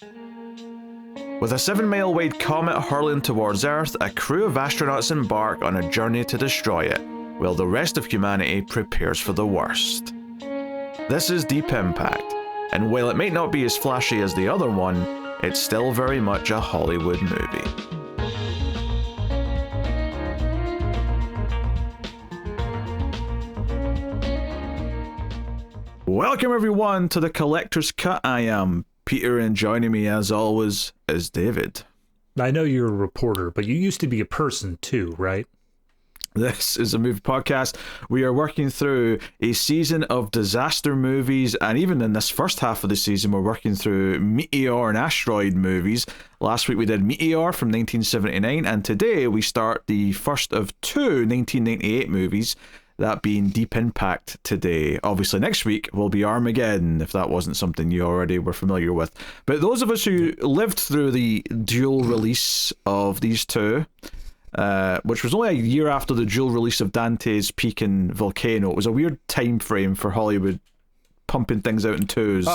With a 7-mile wide comet hurling towards Earth, a crew of astronauts embark on a journey to destroy it, while the rest of humanity prepares for the worst. This is Deep Impact, and while it might not be as flashy as the other one, it's still very much a Hollywood movie. Welcome everyone to the Collector's Cut. I am Peter, and joining me as always is David. I know you're a reporter, but you used to be a person too, right? This is a movie podcast. We are working through a season of disaster movies, and even in this first half of the season, we're working through meteor and asteroid movies. Last week we did Meteor from 1979, and today we start the first of two 1998 movies, that being Deep Impact today. Obviously next week will be Armageddon, if that wasn't something you already were familiar with. But those of us who lived through the dual release of these two, which was only a year after the dual release of Dante's Peak and Volcano. It was a weird time frame for Hollywood pumping things out in twos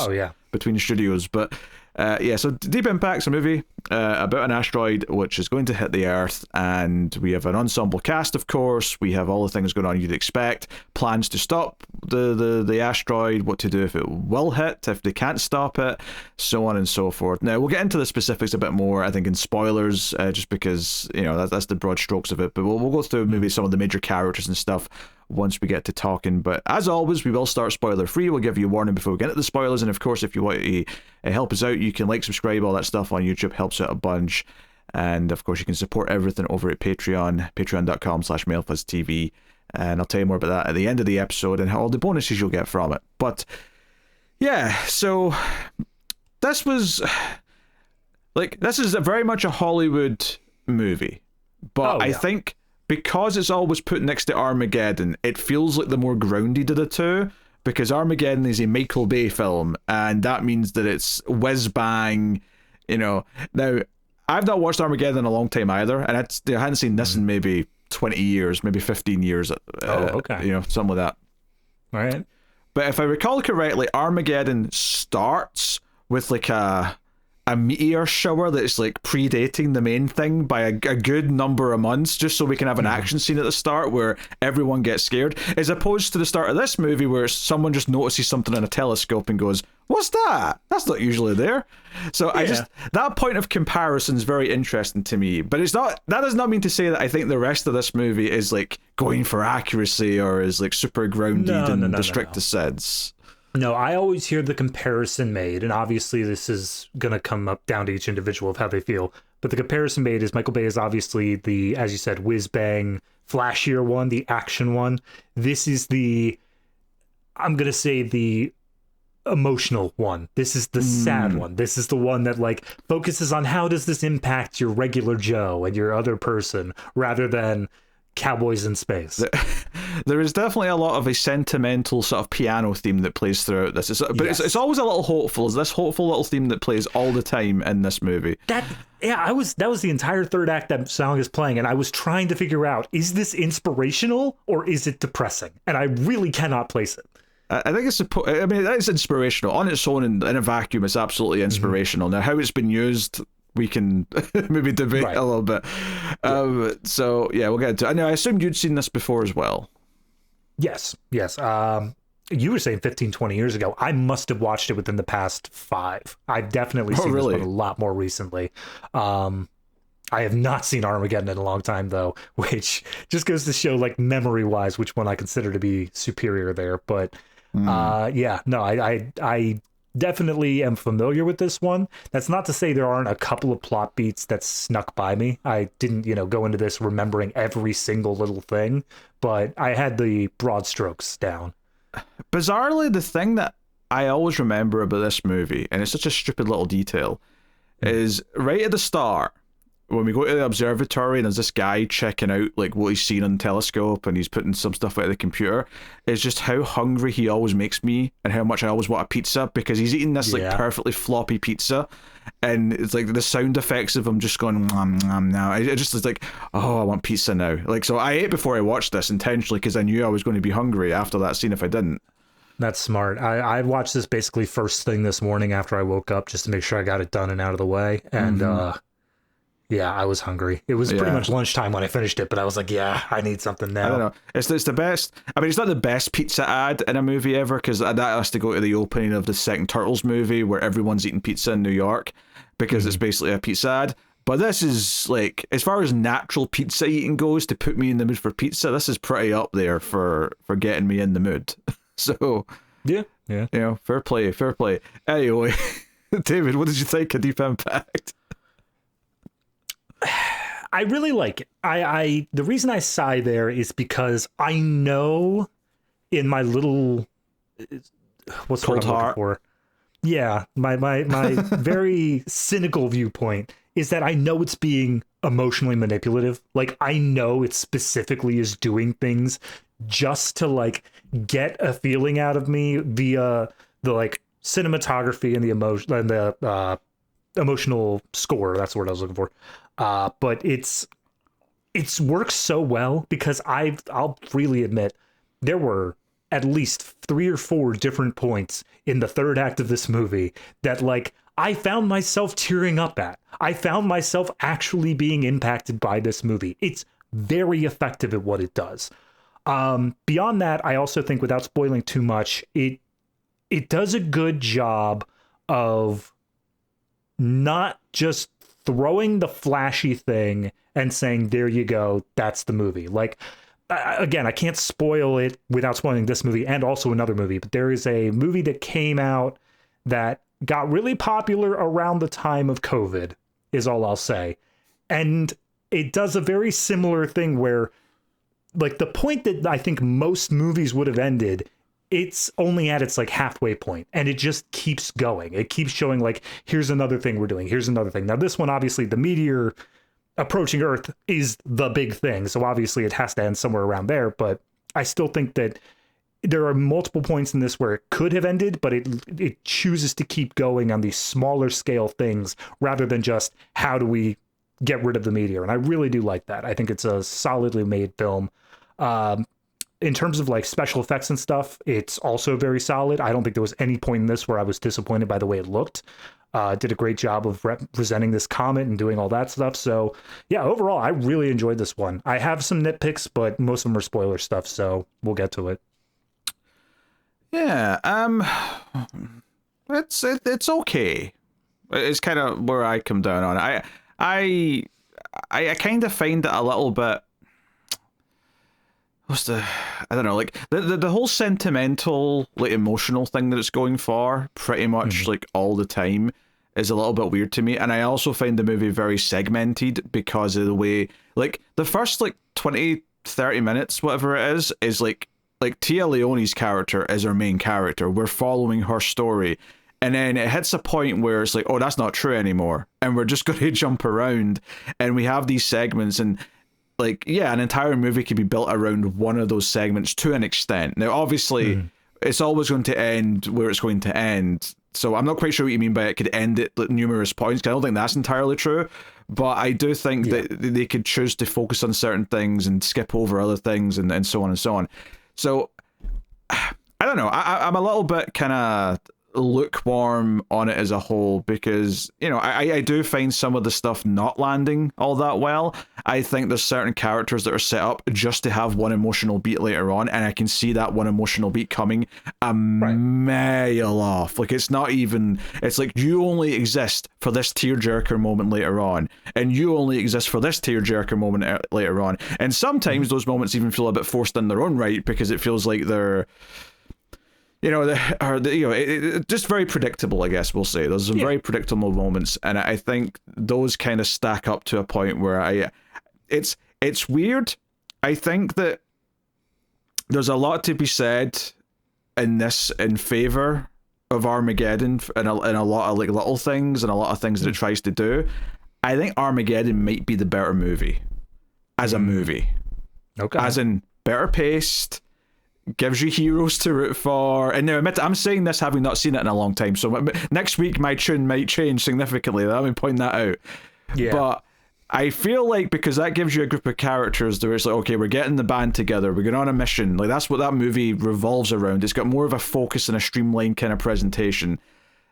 between studios. But so Deep Impact's a movie about an asteroid which is going to hit the Earth, and we have an ensemble cast, of course. We have all the things going on you'd expect, plans to stop the asteroid, what to do if it will hit, if they can't stop it, so on and so forth. Now, we'll get into the specifics a bit more, I think, in spoilers, just because, you know, that's the broad strokes of it, but we'll go through maybe some of the major characters and stuff once we get to talking. But as always, we will start spoiler free. We'll give you a warning before we get into the spoilers, and of course, if you want to help us out, you can like, subscribe, all that stuff on YouTube. Helps out a bunch. And of course, you can support everything over at Patreon, patreon.com/MailFuzzTV, and I'll tell you more about that at the end of the episode and all the bonuses you'll get from it. But yeah, so this is very much a Hollywood movie, but I think because it's always put next to Armageddon, it feels like the more grounded of the two, because Armageddon is a Michael Bay film, and that means that it's whiz bang, you know. Now, I've not watched Armageddon in a long time either, and I hadn't seen this in maybe 20 years, maybe 15 years, you know, something like that. All right. But if I recall correctly, Armageddon starts with like a meteor shower that's like predating the main thing by a good number of months, just so we can have an action scene at the start where everyone gets scared, as opposed to the start of this movie where someone just notices something in a telescope and goes, "What's that? That's not usually there." So that point of comparison is very interesting to me, but that does not mean to say that I think the rest of this movie is like going for accuracy or is like super grounded in the strictest sense. No, I always hear the comparison made, and obviously this is going to come up down to each individual of how they feel, but the comparison made is Michael Bay is obviously the, as you said, whiz-bang, flashier one, the action one. This is I'm going to say the emotional one. This is the sad one. This is the one that like focuses on how does this impact your regular Joe and your other person, rather than cowboys in space. There is definitely a lot of a sentimental sort of piano theme that plays throughout this. It's always a little hopeful. It's this hopeful little theme that plays all the time in this movie. That was the entire third act that song is playing, and I was trying to figure out, is this inspirational or is it depressing? And I really cannot place it. I think it's inspirational on its own. In a vacuum, it's absolutely inspirational. Now, how it's been used, we can maybe debate a little bit. So yeah, we'll get into it. I assumed you'd seen this before as well. Yes. You were saying 15, 20 years ago. I must have watched it within the past 5. I've definitely seen this one a lot more recently. I have not seen Armageddon in a long time, though, which just goes to show, like, memory-wise, which one I consider to be superior there. But I definitely am familiar with this one. That's not to say there aren't a couple of plot beats that snuck by me. I didn't, go into this remembering every single little thing, but I had the broad strokes down. Bizarrely, the thing that I always remember about this movie, and it's such a stupid little detail, is right at the start, when we go to the observatory and there's this guy checking out like what he's seen on the telescope and he's putting some stuff out of the computer, is just how hungry he always makes me and how much I always want a pizza, because he's eating this like perfectly floppy pizza, and it's like the sound effects of him just going now. It just is like, oh, I want pizza now. Like, so I ate before I watched this intentionally because I knew I was going to be hungry after that scene if I didn't. That's smart. I watched this basically first thing this morning after I woke up just to make sure I got it done and out of the way. And yeah, I was hungry. It was pretty much lunchtime when I finished it, but I was like, yeah, I need something now. I don't know. It's the best. I mean, it's not the best pizza ad in a movie ever, because that has to go to the opening of the second Turtles movie where everyone's eating pizza in New York, because it's basically a pizza ad. But this is, like, as far as natural pizza eating goes, to put me in the mood for pizza, this is pretty up there for getting me in the mood. So, yeah. You know, fair play. Anyway, David, what did you think of Deep Impact? I really like it. I the reason I sigh there is because I know in my little what's cold what I'm looking for. Yeah, my very cynical viewpoint is that I know it's being emotionally manipulative. Like, I know it specifically is doing things just to, like, get a feeling out of me via the, like, cinematography and the emotion and the emotional score. That's the word I was looking for. But it's works so well because I'll freely admit there were at least 3 or 4 different points in the third act of this movie that, like, I found myself tearing up at. I found myself actually being impacted by this movie. It's very effective at what it does. Beyond that, I also think, without spoiling too much, it does a good job of not just throwing the flashy thing and saying, there you go, that's the movie. Like, again, I can't spoil it without spoiling this movie and also another movie, but there is a movie that came out that got really popular around the time of COVID, is all I'll say. And it does a very similar thing where, like, the point that I think most movies would have ended, it's only at its, like, halfway point, and it just keeps going. It keeps showing, like, here's another thing we're doing. Here's another thing. Now, this one, obviously, the meteor approaching Earth is the big thing, so obviously it has to end somewhere around there, but I still think that there are multiple points in this where it could have ended, but it chooses to keep going on these smaller scale things rather than just, how do we get rid of the meteor? And I really do like that. I think it's a solidly made film. In terms of, like, special effects and stuff, it's also very solid. I don't think there was any point in this where I was disappointed by the way it looked. Did a great job of representing this comet and doing all that stuff. So yeah, overall, I really enjoyed this one. I have some nitpicks, but most of them are spoiler stuff, so we'll get to it. Yeah, it's okay. It's kind of where I come down on it. I kind of find it a little bit. I don't know, like the whole sentimental, like, emotional thing that it's going for pretty much like all the time is a little bit weird to me. And I also find the movie very segmented because of the way, like, the first, like, 20-30 minutes, whatever it is like Tia Leoni's character is our main character. We're following her story. And then it hits a point where it's like, oh, that's not true anymore. And we're just going to jump around. And we have these segments, and, like, yeah, an entire movie could be built around one of those segments to an extent. Now, obviously, it's always going to end where it's going to end. So I'm not quite sure what you mean by it could end at, like, numerous points, 'cause I don't think that's entirely true. But I do think that they could choose to focus on certain things and skip over other things, and so on and so on. So, I don't know. I'm a little bit kind of lukewarm on it as a whole, because, you know, I do find some of the stuff not landing all that well. I think there's certain characters that are set up just to have one emotional beat later on, and I can see that one emotional beat coming a mile off. Like, it's not even, it's like, you only exist for this tearjerker moment later on, and you only exist for this tearjerker moment later on. And sometimes those moments even feel a bit forced in their own right, because it feels like they're, you know, just very predictable, I guess we'll say. There's some very predictable moments, and I think those kind of stack up to a point where it's weird. I think that there's a lot to be said in this in favor of Armageddon, and a lot of, like, little things and a lot of things that it tries to do. I think Armageddon might be the better movie as a movie. Okay. As in, better paced, gives you heroes to root for. And now, admit, I'm saying this having not seen it in a long time, so next week my tune might change significantly. Let me point that out. Yeah. But I feel like because that gives you a group of characters that it's like, okay, we're getting the band together, we're going on a mission. Like, that's what that movie revolves around. It's got more of a focus and a streamlined kind of presentation.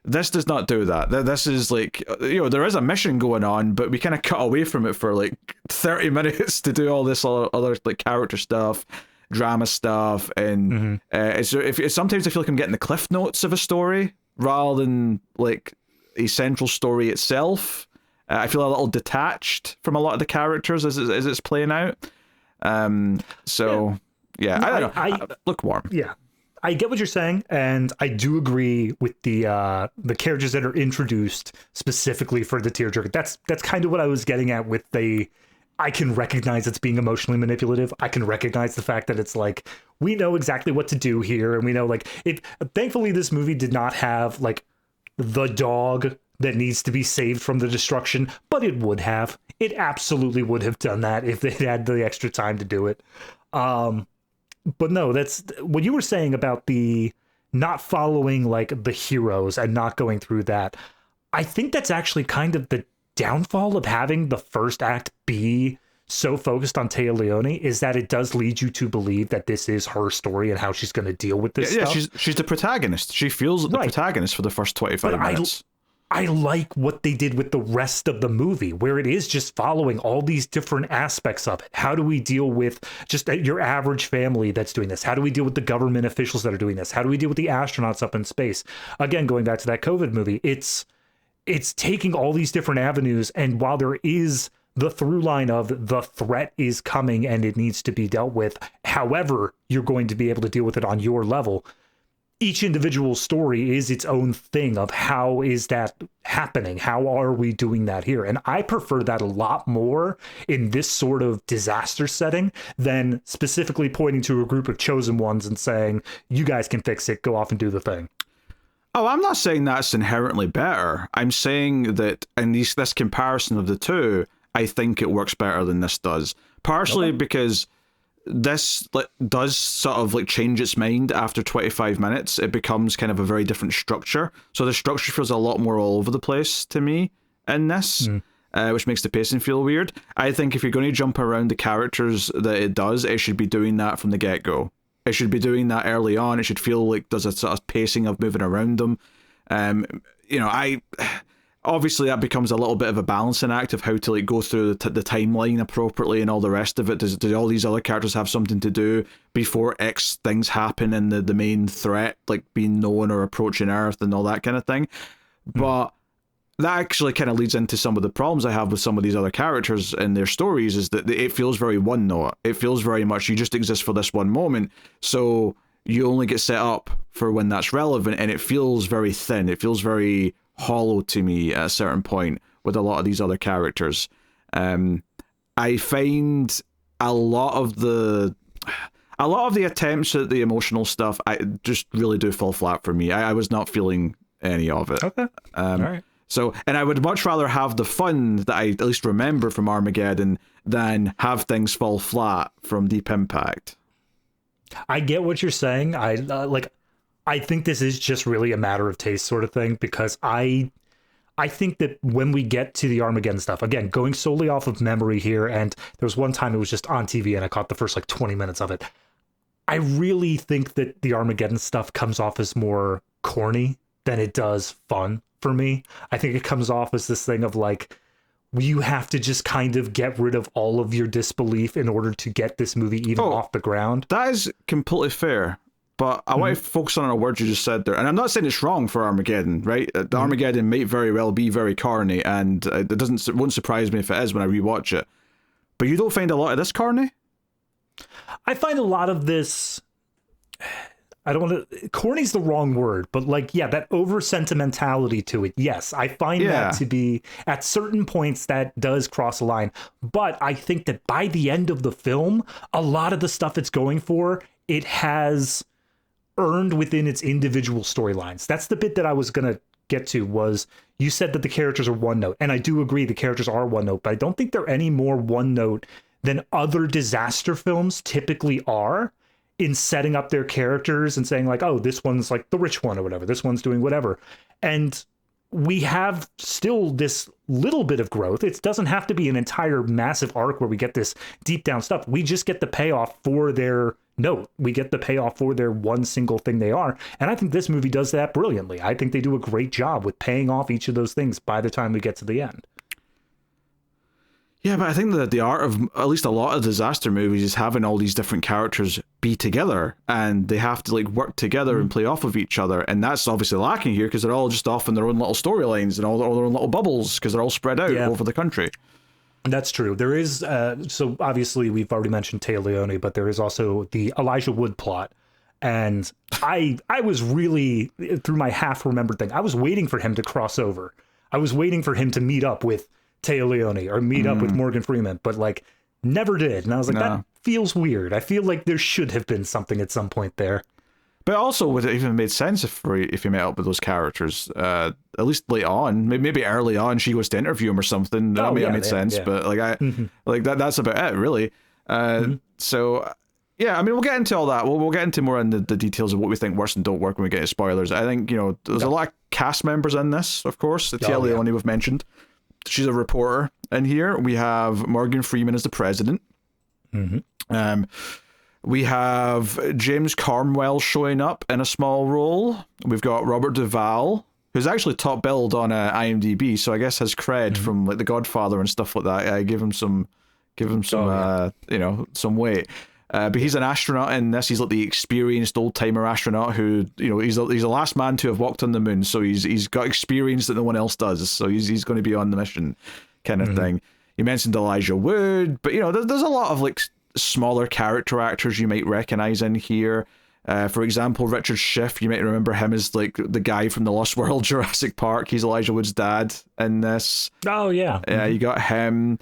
This does not do that. This is like, there is a mission going on, but we kind of cut away from it for like 30 minutes to do all this other like character stuff, drama stuff, and sometimes I feel like I'm getting the cliff notes of a story rather than like a central story itself. I feel a little detached from a lot of the characters as it's playing out. I don't know. Lukewarm. Yeah, I get what you're saying, and I do agree with the characters that are introduced specifically for the tearjerker. That's kind of what I was getting at with I can recognize it's being emotionally manipulative. I can recognize the fact that it's like, we know exactly what to do here, and we know like it. Thankfully, this movie did not have like the dog that needs to be saved from the destruction, but it would have. It absolutely would have done that if they had the extra time to do it. But no, that's what you were saying about the not following like the heroes and not going through that. I think that's actually kind of the downfall of having the first act be so focused on Téa Leoni, is that it does lead you to believe that this is her story and how she's going to deal with this stuff. She's the protagonist. She feels the protagonist for the first 25 minutes. I like what they did with the rest of the movie, where it is just following all these different aspects of it. How do we deal with just your average family that's doing this? How do we deal with the government officials that are doing this? How do we deal with the astronauts up in space? Again, going back to that COVID movie, it's taking all these different avenues, and while there is the through line of the threat is coming and it needs to be dealt with, however you're going to be able to deal with it on your level, each individual story is its own thing of how is that happening? How are we doing that here? And I prefer that a lot more in this sort of disaster setting than specifically pointing to a group of chosen ones and saying, you guys can fix it, go off and do the thing. Oh, I'm not saying that's inherently better. I'm saying that in this comparison of the two, I think it works better than this does. Partially because this does sort of like change its mind after 25 minutes. It becomes kind of a very different structure. So the structure feels a lot more all over the place to me in this, which makes the pacing feel weird. I think if you're going to jump around the characters that it does, it should be doing that from the get-go. It should be doing that early on. It should feel like there's a sort of pacing of moving around them. Obviously that becomes a little bit of a balancing act of how to like go through the timeline appropriately and all the rest of it. Do all these other characters have something to do before X things happen and the main threat like being known or approaching Earth and all that kind of thing? But that actually kind of leads into some of the problems I have with some of these other characters and their stories, is that it feels very one note. It feels very much you just exist for this one moment, so you only get set up for when that's relevant, and it feels very thin. It feels very hollow to me at a certain point with a lot of these other characters. I find a lot of the attempts at the emotional stuff, I just really do fall flat for me. I was not feeling any of it. Okay. All right. So, and I would much rather have the fun that I at least remember from Armageddon than have things fall flat from Deep Impact. I get what you're saying. I think this is just really a matter of taste sort of thing, because I think that when we get to the Armageddon stuff, again, going solely off of memory here, and there was one time it was just on TV and I caught the first like 20 minutes of it. I really think that the Armageddon stuff comes off as more corny than it does fun for me. I think it comes off as this thing of like, you have to just kind of get rid of all of your disbelief in order to get this movie even off the ground. That is completely fair. But I want to focus on a word you just said there. And I'm not saying it's wrong for Armageddon, right? Armageddon may very well be very corny, and it won't surprise me if it is when I rewatch it. But you don't find a lot of this corny? I find a lot of this... I don't want to... Corny's the wrong word, but like, yeah, that over-sentimentality to it, yes. I find that to be... At certain points, that does cross a line. But I think that by the end of the film, a lot of the stuff it's going for, it has earned within its individual storylines. That's the bit that I was going to get to, was you said that the characters are one note. And I do agree the characters are one note, but I don't think they're any more one note than other disaster films typically are, in setting up their characters and saying like, oh, this one's like the rich one or whatever, this one's doing whatever. And we have still this little bit of growth. It doesn't have to be an entire massive arc where we get this deep down stuff. We just get the payoff for their note. We get the payoff for their one single thing they are. And I think this movie does that brilliantly. I think they do a great job with paying off each of those things by the time we get to the end. Yeah, but I think that the art of at least a lot of disaster movies is having all these different characters be together, and they have to like work together and play off of each other, and that's obviously lacking here because they're all just off in their own little storylines and all their own little bubbles because they're all spread out over the country. That's true. There is, so obviously we've already mentioned Téa Leoni, but there is also the Elijah Wood plot. And I was really, through my half-remembered thing, I was waiting for him to cross over. I was waiting for him to meet up with Téa Leoni or meet up with Morgan Freeman, but like never did. And I was like, that feels weird. I feel like there should have been something at some point there. But also, would it even made sense if you met up with those characters? At least late on, maybe early on, she goes to interview him or something. That may have made sense. Yeah. But like like that's about it, really. So yeah, I mean, we'll get into all that. We'll get into more in the details of what we think works and don't work when we get to spoilers. I think there's a lot of cast members in this. Of course, the Téa Leoni we've mentioned. She's a reporter in here. We have Morgan Freeman as the president. We have James Cornwell showing up in a small role. We've got Robert Duvall, who's actually top billed on IMDb, so I guess his cred from like The Godfather and stuff like that. Give him some some weight. But he's an astronaut in this. He's like the experienced old timer astronaut who, he's the last man to have walked on the moon. So he's got experience that no one else does. So he's going to be on the mission, kind of thing. You mentioned Elijah Wood, but there's a lot of like smaller character actors you might recognize in here. For example, Richard Schiff, you might remember him as like the guy from the Lost World Jurassic Park. He's Elijah Wood's dad in this. Oh yeah. Yeah, you got him.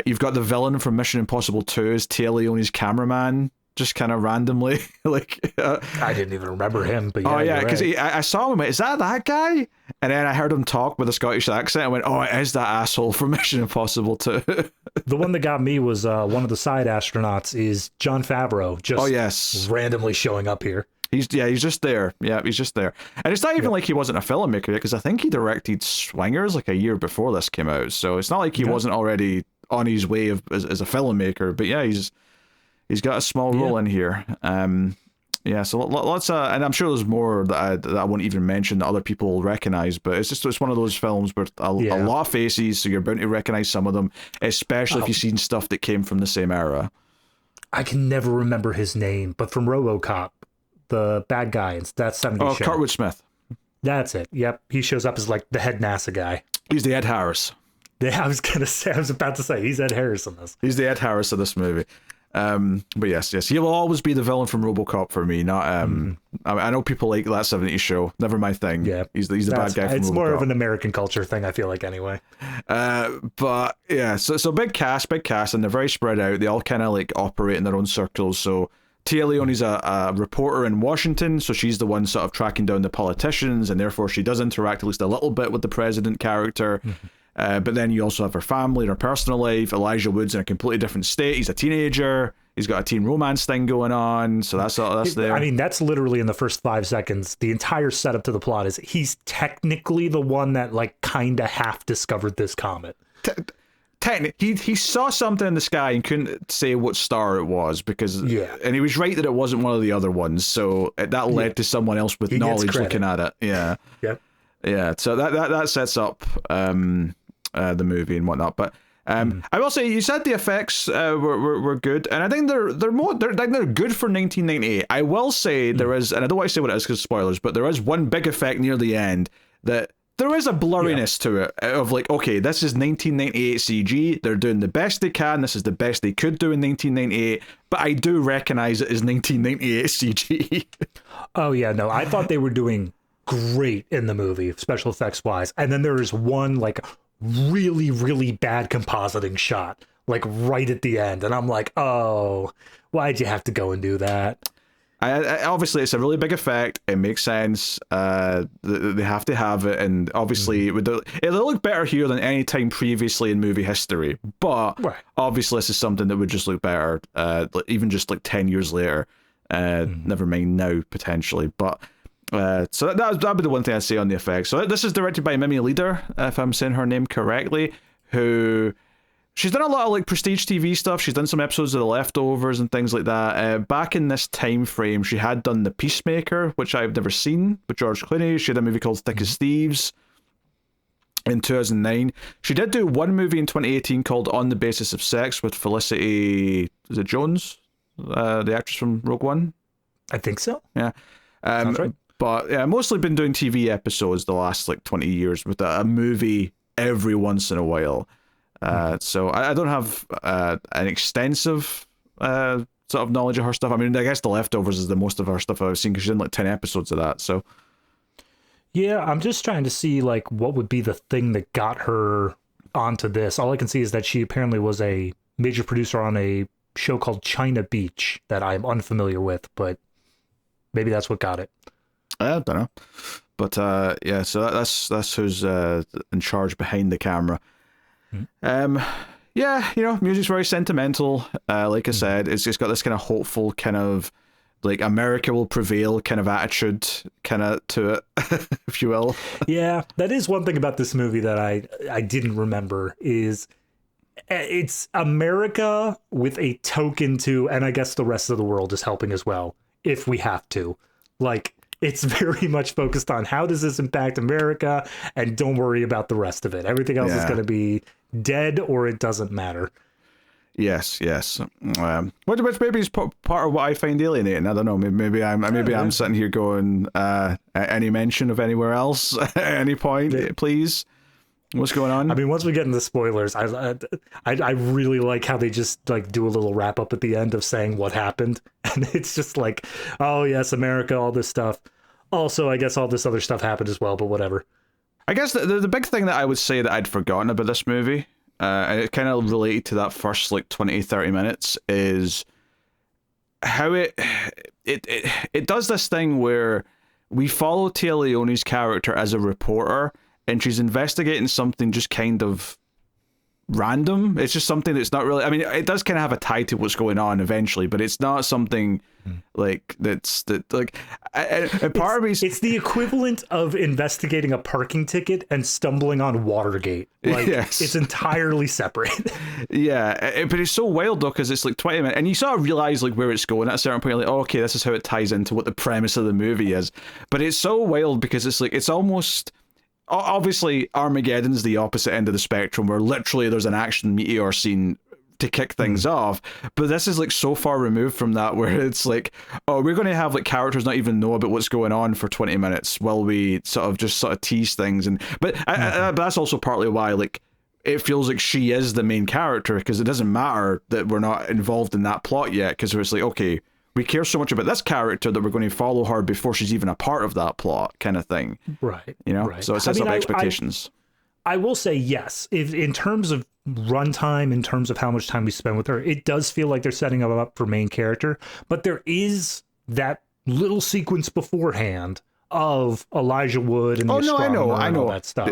You've got the villain from Mission Impossible 2 as Téa Leoni's cameraman, just kind of randomly. I didn't even remember him, but because I saw him. Is that guy? And then I heard him talk with a Scottish accent. I went, oh, it is that asshole from Mission Impossible 2. The one that got me was one of the side astronauts is Jon Favreau, just randomly showing up here. He's just there. Yeah, he's just there. And it's not even like he wasn't a filmmaker, because I think he directed Swingers like a year before this came out. So it's not like he wasn't already on his way as a filmmaker. But yeah, he's got a small role in here. So lots of, and I'm sure there's more that I won't even mention that other people recognize, but it's one of those films where a lot of faces, so you're bound to recognize some of them, especially if you've seen stuff that came from the same era. I can never remember his name, but from RoboCop, the bad guy, it's that 70s show. Kurtwood Smith. That's it. Yep. He shows up as like the head NASA guy. He's the Ed Harris. I was about to say he's Ed Harris in this. He's the Ed Harris of this movie. But yes, he will always be the villain from RoboCop for me. Not I know people like that 70s show. Never my thing. Yeah, he's the bad guy from RoboCop. It's more of an American culture thing, I feel like, anyway. But yeah, so big cast, and they're very spread out. They all kind of like operate in their own circles. So Téa Leoni's a reporter in Washington, so she's the one sort of tracking down the politicians, and therefore she does interact at least a little bit with the president character. But then you also have her family and her personal life. Elijah Wood's in a completely different state. He's a teenager. He's got a teen romance thing going on. So that's there. I mean, that's literally in the first 5 seconds. The entire setup to the plot is he's technically the one that like kind of half discovered this comet. He saw something in the sky and couldn't say what star it was and he was right that it wasn't one of the other ones. So that led to someone else with knowledge looking at it. Yeah. Yep. Yeah. So that sets up the movie and whatnot. But I will say, you said the effects were good, and I think they're good for 1998. I will say there is, and I don't want to say what it is because spoilers, but there is one big effect near the end that there is a blurriness to it of like, okay, this is 1998 CG. They're doing the best they can. This is the best they could do in 1998, but I do recognize it as 1998 CG. Oh yeah, no, I thought they were doing great in the movie, special effects wise, and then there is one like really, really bad compositing shot like right at the end, and I'm like, oh, why'd you have to go and do that? I obviously it's a really big effect. It makes sense. They have to have it, and obviously it'll look better here than any time previously in movie history. But obviously this is something that would just look better, even just like 10 years later. Never mind now potentially. But So that'd be the one thing I'd say on the effects. So this is directed by Mimi Leader, if I'm saying her name correctly, who she's done a lot of like prestige TV stuff. She's done some episodes of The Leftovers and things like that. Back in this time frame, she had done The Peacemaker, which I've never seen, with George Clooney. She had a movie called Thick as Thieves in 2009. She did do one movie in 2018 called On the Basis of Sex with Felicity, is it Jones? The actress from Rogue One? I think so. Yeah. Sounds right. But yeah, mostly been doing TV episodes the last like 20 years with a movie every once in a while. So I don't have an extensive sort of knowledge of her stuff. I mean, I guess The Leftovers is the most of her stuff I've seen because she's in like 10 episodes of that. So yeah, I'm just trying to see like what would be the thing that got her onto this. All I can see is that she apparently was a major producer on a show called China Beach that I'm unfamiliar with, but maybe that's what got it. I don't know. But yeah, so that's who's in charge behind the camera. Yeah, you know, music's very sentimental. Like I said, it's got this kind of hopeful kind of like America will prevail kind of attitude kind of to it, if you will. Yeah, that is one thing about this movie that I didn't remember is it's America with a token to, and I guess the rest of the world is helping as well, if we have to. Like, it's very much focused on how does this impact America, and don't worry about the rest of it. Everything else is going to be dead or it doesn't matter. Yes. Which maybe is part of what I find alienating. I don't know. Maybe I'm sitting here going, any mention of anywhere else at any point, please. What's going on? I mean, once we get into spoilers, I really like how they just like do a little wrap up at the end of saying what happened, and it's just like, oh yes, America, all this stuff. Also, I guess all this other stuff happened as well, but whatever. I guess the big thing that I would say that I'd forgotten about this movie, and it kind of related to that first like 20-30 minutes, is how it does this thing where we follow Tia Leoni's character as a reporter, and she's investigating something just kind of random. It's just something that's not really, I mean, it does kind of have a tie to what's going on eventually, but it's not something like part of me, it's the equivalent of investigating a parking ticket and stumbling on Watergate. Like, yes. It's entirely separate. Yeah, but it's so wild though, because it's like 20 minutes and you sort of realize like where it's going at a certain point. You're like, oh, okay, this is how it ties into what the premise of the movie is. But it's so wild because it's like, it's almost, obviously Armageddon's the opposite end of the spectrum, where literally there's an action meteor scene to kick things off, but this is like so far removed from that, where it's like, oh, we're going to have like characters not even know about what's going on for 20 minutes while we sort of tease things. And but that's also partly why like it feels like she is the main character, because it doesn't matter that we're not involved in that plot yet, because it's like, okay, we care so much about this character that we're going to follow her before she's even a part of that plot, kind of thing. Right. You know? Right. So it sets up expectations. I will say yes. If in terms of runtime, in terms of how much time we spend with her, it does feel like they're setting her up for main character. But there is that little sequence beforehand of Elijah Wood and I know all that stuff.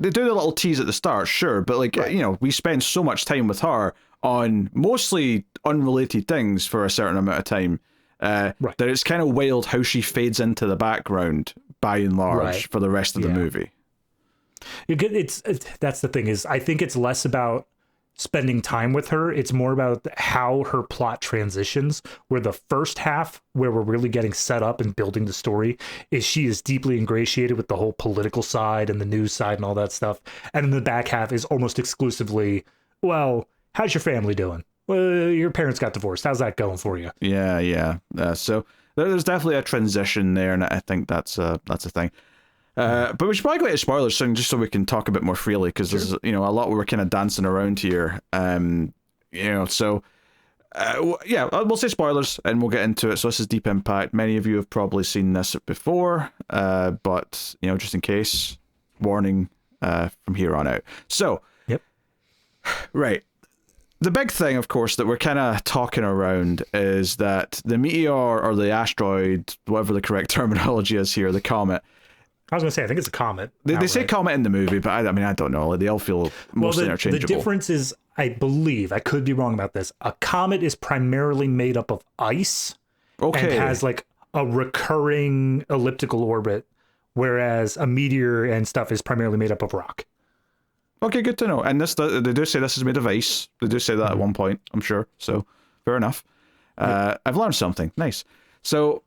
They do the little tease at the start, sure, but like you know, we spend so much time with her on mostly unrelated things for a certain amount of time that it's kind of wild how she fades into the background by and large for the rest of the movie. That's the thing, is I think it's less about spending time with her. It's more about how her plot transitions, where the first half, where we're really getting set up and building the story, is she is deeply ingratiated with the whole political side and the news side and all that stuff. And then the back half is almost exclusively, well, how's your family doing? Well, your parents got divorced. How's that going for you? Yeah. So there's definitely a transition there, and I think that's a thing. But we should probably go into spoilers soon, just so we can talk a bit more freely, because there's a lot where we're kind of dancing around here. So we'll say spoilers and we'll get into it. So this is Deep Impact. Many of you have probably seen this before, but just in case, warning from here on out. So, right. The big thing, of course, that we're kind of talking around is that the meteor or the asteroid, whatever the correct terminology is here, the comet. I was going to say, I think it's a comet. They say comet in the movie, but I mean, I don't know. They all feel mostly interchangeable. The difference is, I believe, I could be wrong about this, a comet is primarily made up of ice and has like a recurring elliptical orbit, whereas a meteor and stuff is primarily made up of rock. Okay, good to know. And they do say this is made of ice. They do say that at one point, I'm sure. So, fair enough. I've learned something. Nice. So,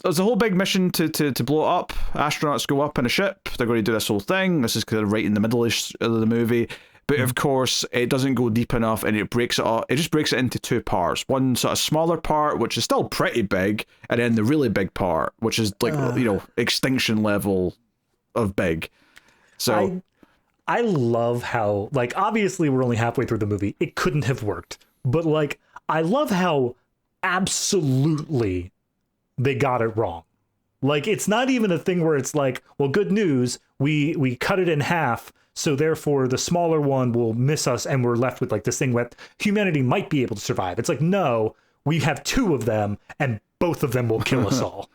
there's a whole big mission to blow it up. Astronauts go up in a ship. They're going to do this whole thing. This is kind of right in the middle-ish of the movie. But of course, it doesn't go deep enough, and it breaks it up. It just breaks it into two parts. One sort of smaller part, which is still pretty big, and then the really big part, which is like, Extinction level of big. So... I love how, like, obviously we're only halfway through the movie. It couldn't have worked. But, like, I love how absolutely they got it wrong. Like, it's not even a thing where it's like, well, good news, we cut it in half, so therefore the smaller one will miss us and we're left with, like, this thing where humanity might be able to survive. It's like, no, we have two of them and both of them will kill us all.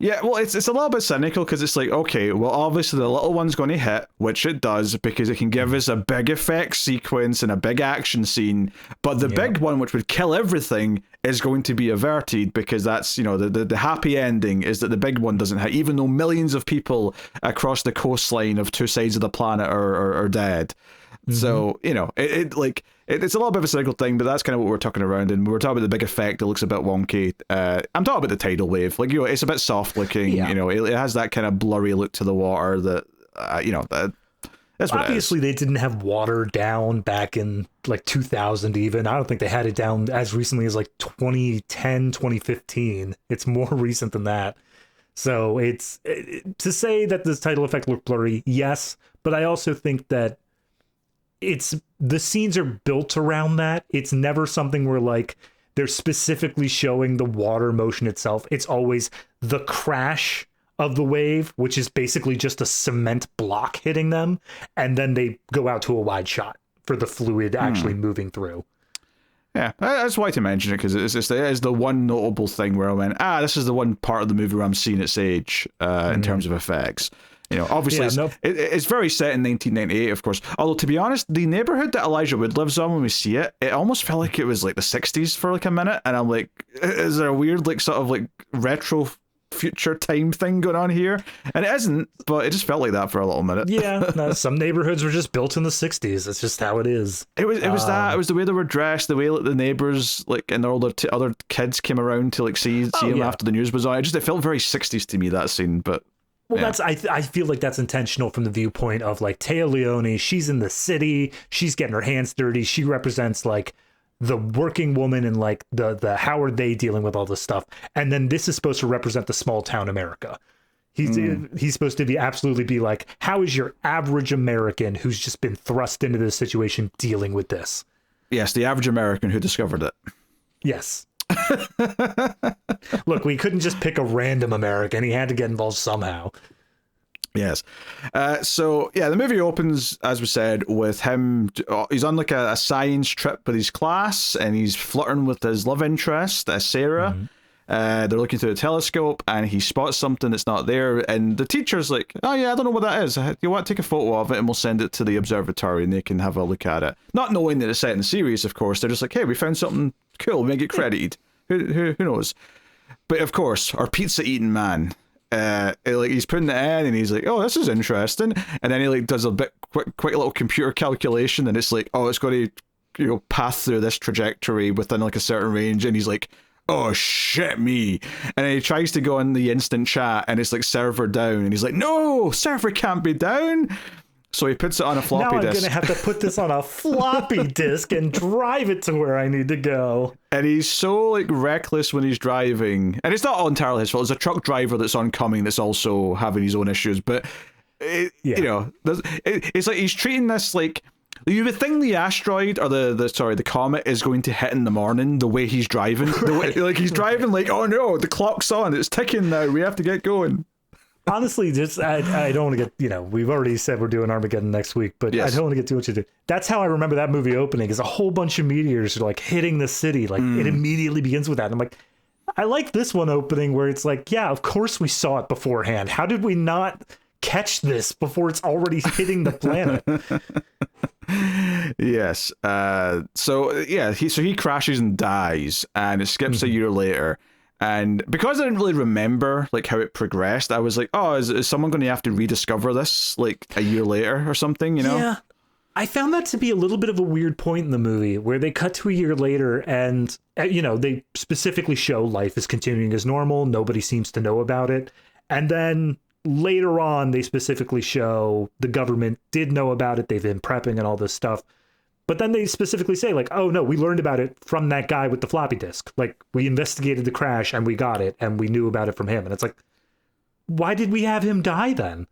Yeah, well, it's a little bit cynical because it's like, okay, well, obviously the little one's going to hit, which it does, because it can give us a big effect sequence and a big action scene, but the big one, which would kill everything, is going to be averted because that's, the happy ending is that the big one doesn't hit, even though millions of people across the coastline of two sides of the planet are dead. So, it's a little bit of a cynical thing, but that's kind of what we're talking around. And we're talking about the big effect. It looks a bit wonky. I'm talking about the tidal wave. Like, it's a bit soft looking. Yeah. It has that kind of blurry look to the water that, that's what obviously they didn't have water down back in like 2000 even. I don't think they had it down as recently as like 2010, 2015. It's more recent than that. So to say that this tidal effect looked blurry, yes. But I also think that the scenes are built around that. It's never something where like they're specifically showing the water motion itself. It's always the crash of the wave, which is basically just a cement block hitting them, and then they go out to a wide shot for the fluid actually moving through. Yeah, that's why to mention it, because it is the one notable thing where I went, this is the one part of the movie where I'm seeing its age in terms of effects. Obviously, it's very set in 1998, of course. Although, to be honest, the neighborhood that Elijah Wood lives on, when we see it, it almost felt like it was like the 60s for like a minute. And I'm like, is there a weird, like, sort of like retro future time thing going on here? And it isn't, but it just felt like that for a little minute. Yeah, no, some neighborhoods were just built in the 60s. It's just how it is. It was that. It was the way they were dressed, the way like, the neighbors, like, and all the other kids came around to like see them after the news was on. It felt very 60s to me, that scene, but. Well, I feel like that's intentional from the viewpoint of like Téa Leoni. She's in the city. She's getting her hands dirty. She represents like the working woman and like the how are they dealing with all this stuff. And then this is supposed to represent the small town America. He's supposed to absolutely be like, how is your average American who's just been thrust into this situation dealing with this? Yes, the average American who discovered it. Yes. Look, we couldn't just pick a random American. He had to get involved somehow. Yes. So, the movie opens, as we said, with him. He's on like a science trip with his class, and he's flirting with his love interest, Sarah. They're looking through the telescope, and he spots something that's not there. And the teacher's like, oh, yeah, I don't know what that is. You want to take a photo of it, and we'll send it to the observatory, and they can have a look at it. Not knowing that it's set in the series, of course. They're just like, hey, we found something cool. We get credited. Who knows? But of course, our pizza-eating man, he's putting it in, and he's like, oh, this is interesting. And then he like does a bit quick little computer calculation, and it's like, oh, it's going to pass through this trajectory within like a certain range, and he's like, oh shit me. And then he tries to go in the instant chat, and it's like server down, and he's like, no, server can't be down. So he puts it on a floppy disk. Now I'm going to have to put this on a floppy disk and drive it to where I need to go. And he's so like reckless when he's driving. And it's not all entirely his fault. There's a truck driver that's oncoming that's also having his own issues. But, it's like he's treating this like... You would think the asteroid or the comet is going to hit in the morning the way he's driving. Like he's driving like, oh no, the clock's on. It's ticking now. We have to get going. Honestly, just I don't want to get, we've already said we're doing Armageddon next week, but yes. I don't want to get too much into it. That's how I remember that movie opening, is a whole bunch of meteors are like hitting the city. Like it immediately begins with that. And I'm like, I like this one opening where it's like, yeah, of course we saw it beforehand. How did we not catch this before it's already hitting the planet? Yes. So he crashes and dies, and it skips a year later. And because I didn't really remember like how it progressed, I was like, oh, is someone going to have to rediscover this like a year later or something, you know? Yeah. I found that to be a little bit of a weird point in the movie where they cut to a year later and, you know, they specifically show life is continuing as normal. Nobody seems to know about it. And then later on, they specifically show the government did know about it. They've been prepping and all this stuff. But then they specifically say, like, oh, no, we learned about it from that guy with the floppy disk. Like, we investigated the crash and we got it and we knew about it from him. And it's like, why did we have him die then?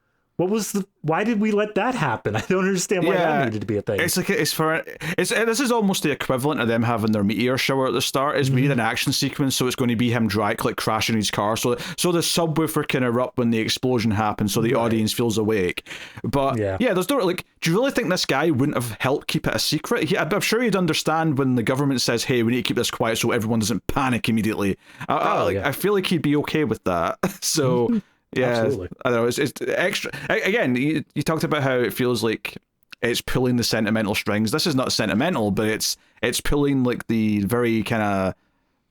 Why did we let that happen? I don't understand why that needed to be a thing. It's like, this is almost the equivalent of them having their meteor shower at the start. Is we need an action sequence, so it's going to be him crashing his car. So the subwoofer can erupt when the explosion happens, so the audience feels awake. But there's no, like, do you really think this guy wouldn't have helped keep it a secret? I'm sure he'd understand when the government says, hey, we need to keep this quiet so everyone doesn't panic immediately. I feel like he'd be okay with that. So... Yeah, absolutely. I don't know. It's extra. Again, you talked about how it feels like it's pulling the sentimental strings. This is not sentimental, but it's pulling like the very kind of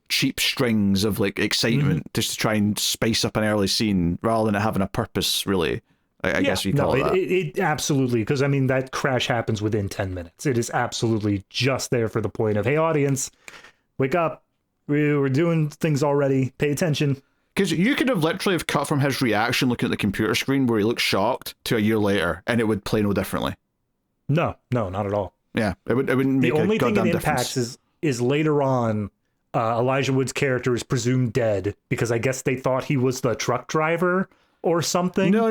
cheap strings of like excitement just to try and spice up an early scene rather than it having a purpose. Really, I guess you call it that. It absolutely, because I mean that crash happens within 10 minutes. It is absolutely just there for the point of, hey, audience, wake up. We're doing things already. Pay attention. Because you could have literally have cut from his reaction looking at the computer screen where he looks shocked to a year later, and it would play no differently. No, not at all. Yeah, it wouldn't make a goddamn difference. The only thing it impacts is later on, Elijah Wood's character is presumed dead because I guess they thought he was the truck driver or something. No.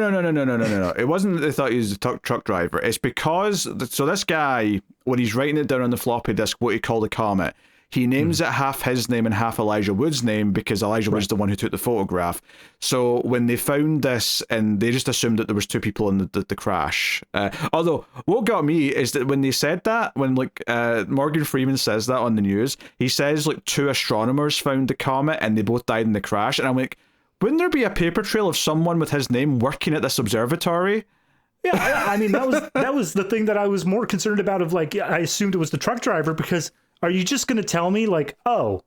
It wasn't that they thought he was the truck driver. It's because, so this guy, when he's writing it down on the floppy disk, what he called a comet, he names it half his name and half Elijah Wood's name because Elijah Wood's the one who took the photograph. So when they found this, and they just assumed that there was two people in the crash. Although what got me is that when they said that, when like Morgan Freeman says that on the news, he says like 2 astronomers found the comet and they both died in the crash. And I'm like, wouldn't there be a paper trail of someone with his name working at this observatory? Yeah, I mean that was the thing that I was more concerned about. Of like, I assumed it was the truck driver because. Are you just going to tell me, like, oh,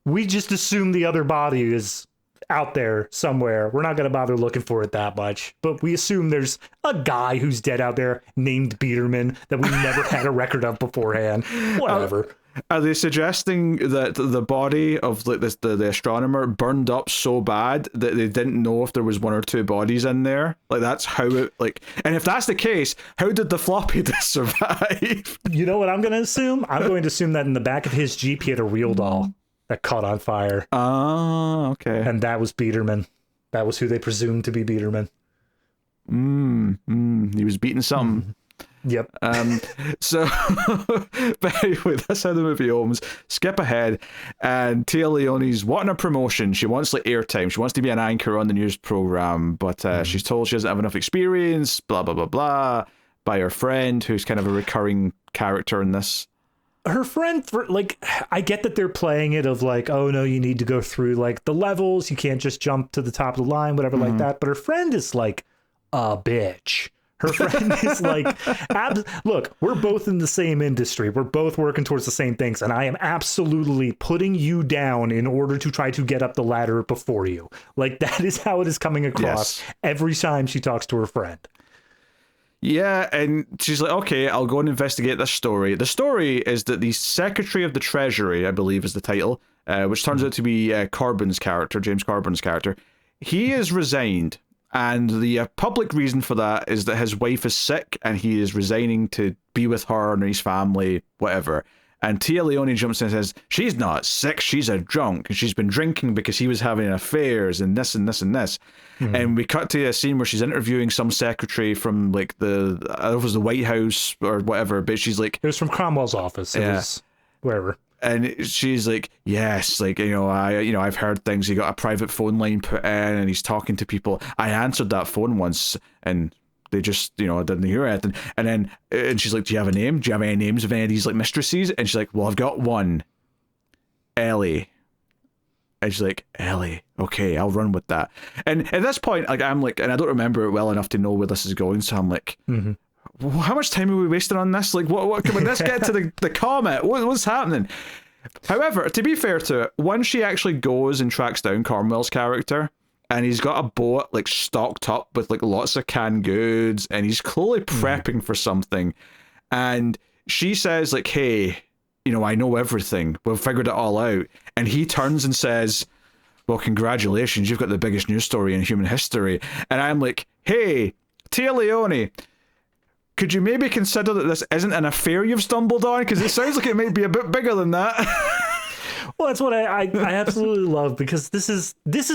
we just assume the other body is out there somewhere. We're not going to bother looking for it that much. But we assume there's a guy who's dead out there named Biederman that we never had a record of beforehand. Whatever. Are they suggesting that the body of like the astronomer burned up so bad that they didn't know if there was 1 or 2 bodies in there? Like that's how it like. And if that's the case, how did the floppy disk survive? You know what I'm going to assume? I'm going to assume that in the back of his Jeep he had a real doll that caught on fire. Oh, okay. And that was Biederman. That was who they presumed to be Biederman. He was beating something. Yep. So, but anyway, that's how the movie opens. Skip ahead, and Tia Leoni's wanting a promotion. She wants like airtime. She wants to be an anchor on the news program, but she's told she doesn't have enough experience. Blah blah blah blah. By her friend, who's kind of a recurring character in this. Her friend, like, I get that they're playing it of like, oh no, you need to go through like the levels. You can't just jump to the top of the line, whatever, like that. But her friend is like a bitch. Her friend is like, look, we're both in the same industry. We're both working towards the same things. And I am absolutely putting you down in order to try to get up the ladder before you. Like, that is how it is coming across every time she talks to her friend. Yeah, and she's like, okay, I'll go and investigate this story. The story is that the Secretary of the Treasury, I believe is the title, which turns out to be Corbyn's character, James Corbyn's character, he is resigned. And the public reason for that is that his wife is sick and he is resigning to be with her and his family, whatever. And Tia Leoni jumps in and says, she's not sick, she's a drunk. And she's been drinking because he was having affairs and this and this and this. And we cut to a scene where she's interviewing some secretary from like I don't know if it was the White House or whatever, but she's like... It was from Cromwell's office. It was wherever. And she's like, yes, like, I've heard things. He got a private phone line put in and he's talking to people. I answered that phone once and they just, didn't hear anything. And she's like, do you have a name? Do you have any names of any of these like mistresses? And she's like, well, I've got one. Ellie. And she's like, Ellie, okay, I'll run with that. And at this point, like, I'm like, and I don't remember it well enough to know where this is going. So I'm like, how much time are we wasting on this? Like, what come on, let's get to the comet. What's happening? However, to be fair to it, once she actually goes and tracks down Cornwell's character, and he's got a boat like stocked up with like lots of canned goods, and he's clearly prepping for something, and she says like, hey, you know, I know everything, we've figured it all out, and he turns and says, well, congratulations, you've got the biggest news story in human history. And I'm like, hey, Tia Leoni, could you maybe consider that this isn't an affair you've stumbled on? Because it sounds like it might be a bit bigger than that. Well, that's what I absolutely love, because this is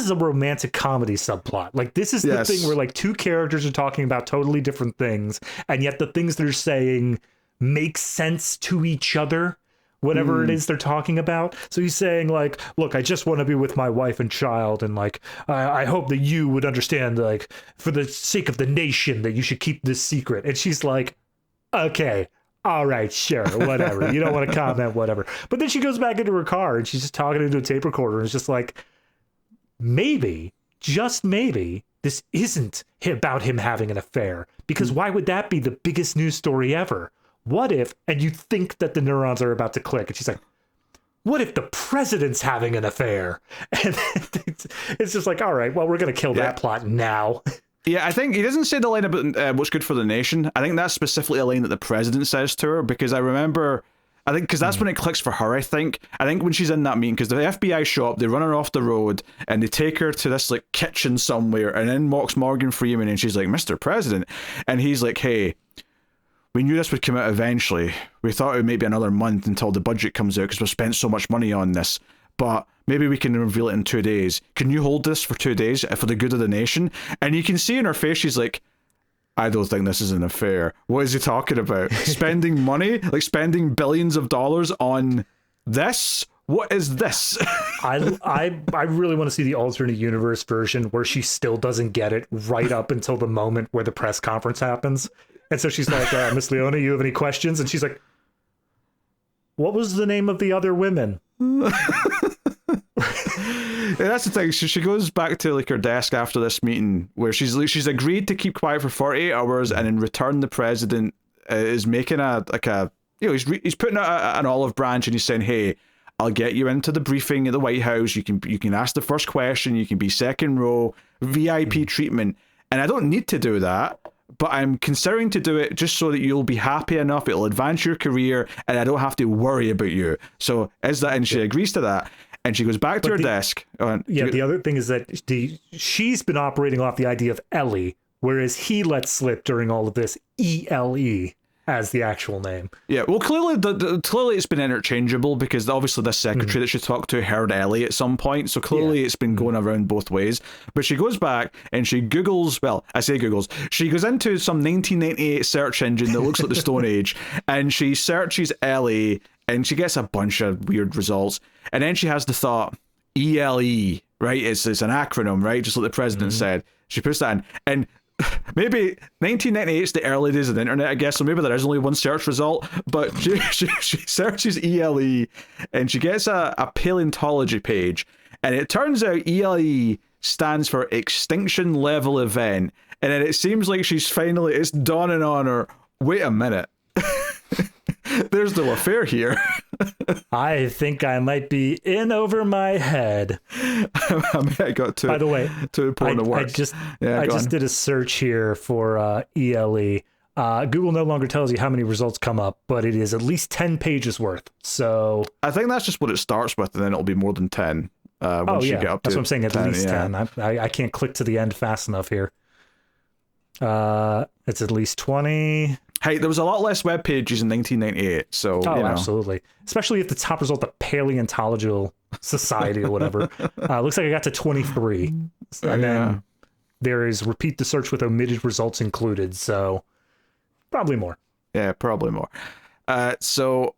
a romantic comedy subplot. Like, this is the thing where like two characters are talking about totally different things, and yet the things they're saying make sense to each other, whatever it is they're talking about. So he's saying like, look, I just want to be with my wife and child, and like I hope that you would understand, like, for the sake of the nation, that you should keep this secret. And she's like, okay, all right, sure, whatever. You don't want to comment, whatever. But then she goes back into her car and she's just talking into a tape recorder, and it's just like, maybe, just maybe, this isn't about him having an affair, because why would that be the biggest news story ever? What if, and you think that the neurons are about to click, and she's like, what if the president's having an affair? And it's just like, all right, well, we're going to kill that plot now. Yeah, I think he doesn't say the line about what's good for the nation. I think that's specifically a line that the president says to her, because I remember, I think, because that's when it clicks for her, I think when she's in that meeting, because the FBI show up, they run her off the road, and they take her to this, like, kitchen somewhere, and in walks Morgan Freeman, and she's like, Mr. President. And he's like, hey, we knew this would come out eventually. We thought it would maybe another month until the budget comes out, because we've spent so much money on this. But maybe we can reveal it in 2 days. Can you hold this for 2 days for the good of the nation? And you can see in her face, she's like, I don't think this is an affair. What is he talking about? Spending money? Like spending billions of dollars on this? What is this? I really want to see the alternate universe version where she still doesn't get it right up until the moment where the press conference happens. And so she's like, Miss Leoni, you have any questions? And she's like, what was the name of the other women? Yeah, that's the thing. She goes back to like her desk after this meeting, where she's agreed to keep quiet for 48 hours, and in return, the president is making he's putting out an olive branch, and he's saying, hey, I'll get you into the briefing at the White House. You can ask the first question. You can be second row, VIP treatment, and I don't need to do that, but I'm considering to do it just so that you'll be happy enough, it'll advance your career, and I don't have to worry about you. So is that, and she agrees to that, and she goes back to her desk. The other thing is that she's been operating off the idea of Ellie, whereas he let slip during all of this ELE as the actual name. Yeah, well, clearly clearly it's been interchangeable, because obviously this secretary that she talked to heard Ellie at some point, so clearly it's been going around both ways. But she goes back and she Googles, well, I say Googles, she goes into some 1998 search engine that looks like the Stone Age, and she searches Ellie, and she gets a bunch of weird results, and then she has the thought, ELE, right? It's an acronym, right? Just like the president said. She puts that in, and maybe 1998 is the early days of the internet, I guess, so maybe there is only one search result, but she searches ELE, and she gets a paleontology page, and it turns out ELE stands for Extinction Level Event, and then it seems like it's dawning on her, wait a minute, there's no affair here. I think I might be in over my head. I got to. By the way, to point of work. I just did a search here for ELE. Google no longer tells you how many results come up, but it is at least 10 pages worth. So I think that's just what it starts with, and then it'll be more than 10. Once you get up to that's what I'm saying. At 10, least 10. I can't click to the end fast enough here. It's at least 20. Hey, there was a lot less web pages in 1998, so absolutely. Especially if the top result, the Paleontological Society or whatever. Looks like I got to 23, and then there is repeat the search with omitted results included. So probably more. Yeah, probably more. So,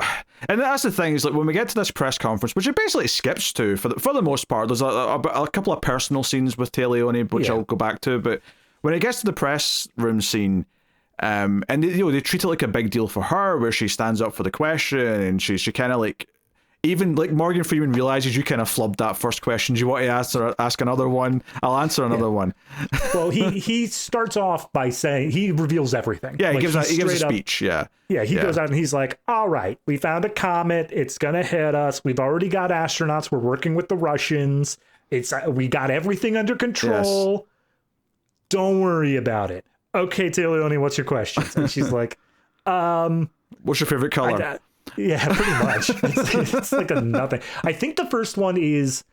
and that's the thing, is like when we get to this press conference, which it basically skips to for the most part. There's a couple of personal scenes with Tia Leoni, which I'll go back to, but when it gets to the press room scene. And they treat it like a big deal for her, where she stands up for the question, and she kind of like, even like Morgan Freeman realizes you kind of flubbed that first question. Do you want to ask another one? I'll answer another one. Well, he starts off by saying, he reveals everything. Yeah, he like, gives a speech. Yeah, he goes out and he's like, all right, we found a comet. It's gonna hit us. We've already got astronauts. We're working with the Russians. We got everything under control. Yes. Don't worry about it. Okay, Leoni, what's your questions? And she's like, what's your favorite color? Yeah, pretty much. It's like a nothing. I think the first one is,